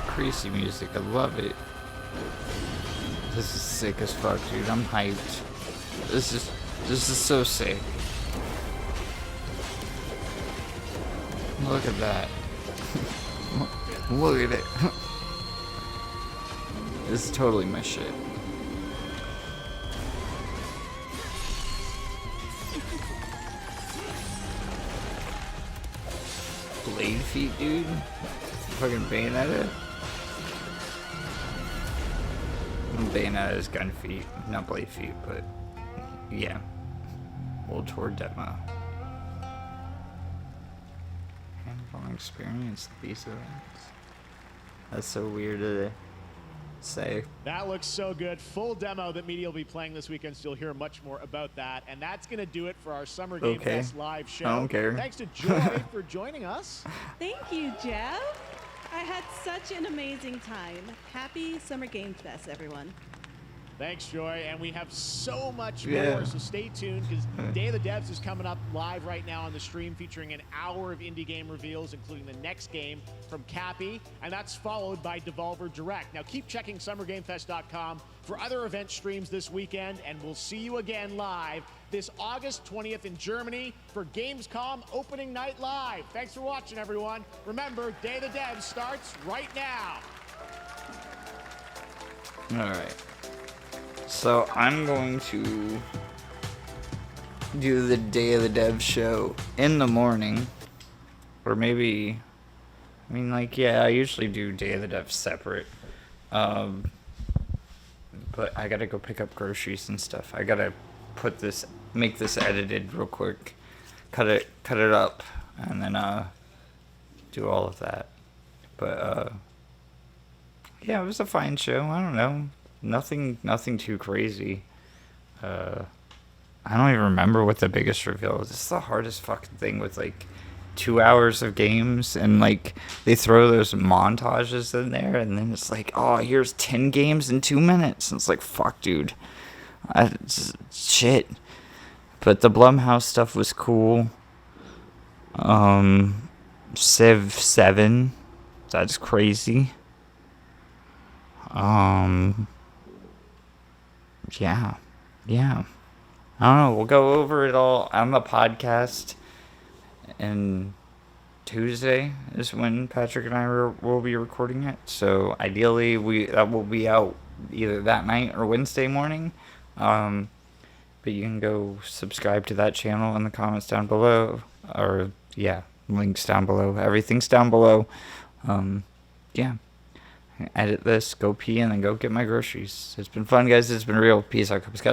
Crazy music, I love it. This is sick as fuck, dude. I'm hyped. This is so sick. Look at that. Look at it. This is totally my shit. Blade feet, dude. Fucking Bayonetta. Bayonetta is gun feet, not blade feet, but yeah. World Tour demo. Hands-on experience these events. That's so weird to say. That looks so good. Full demo that media will be playing this weekend, so you'll hear much more about that. And that's going to do it for our Summer Game Fest live show. I don't care. Thanks to Joy for joining us. Thank you, Geoff. I had such an amazing time. Happy Summer Game Fest, everyone. Thanks, Joy. And we have so much Yeah. more, so stay tuned because Day of the Devs is coming up live right now on the stream, featuring an hour of indie game reveals, including the next game from Cappy, and that's followed by Devolver Direct. Now keep checking SummerGameFest.com for other event streams this weekend, and we'll see you again live this August 20th in Germany for Gamescom Opening Night Live. Thanks for watching, everyone. Remember, Day of the Devs starts right now. Alright. So I'm going to do the Day of the Dev show in the morning. Or maybe, I mean, like, yeah, I usually do Day of the Dev separate. but I gotta go pick up groceries and stuff. I gotta make this edited real quick, cut it up, and then do all of that. But yeah, it was a fine show. I don't know, nothing too crazy. I don't even remember what the biggest reveal was. It's the hardest fucking thing with like 2 hours of games, and like they throw those montages in there, and then it's like, oh, here's 10 games in 2 minutes. And it's like, fuck, dude. Shit. But the Blumhouse stuff was cool. Civ 7. That's crazy. Yeah. I don't know. We'll go over it all on the podcast. And Tuesday is when Patrick and I will be recording it. So ideally, that will be out either that night or Wednesday morning. But you can go subscribe to that channel in the comments down below. Or, yeah, links down below. Everything's down below. Yeah. Edit this, go pee, and then go get my groceries. It's been fun, guys. It's been real. Peace out, Cub Scouts.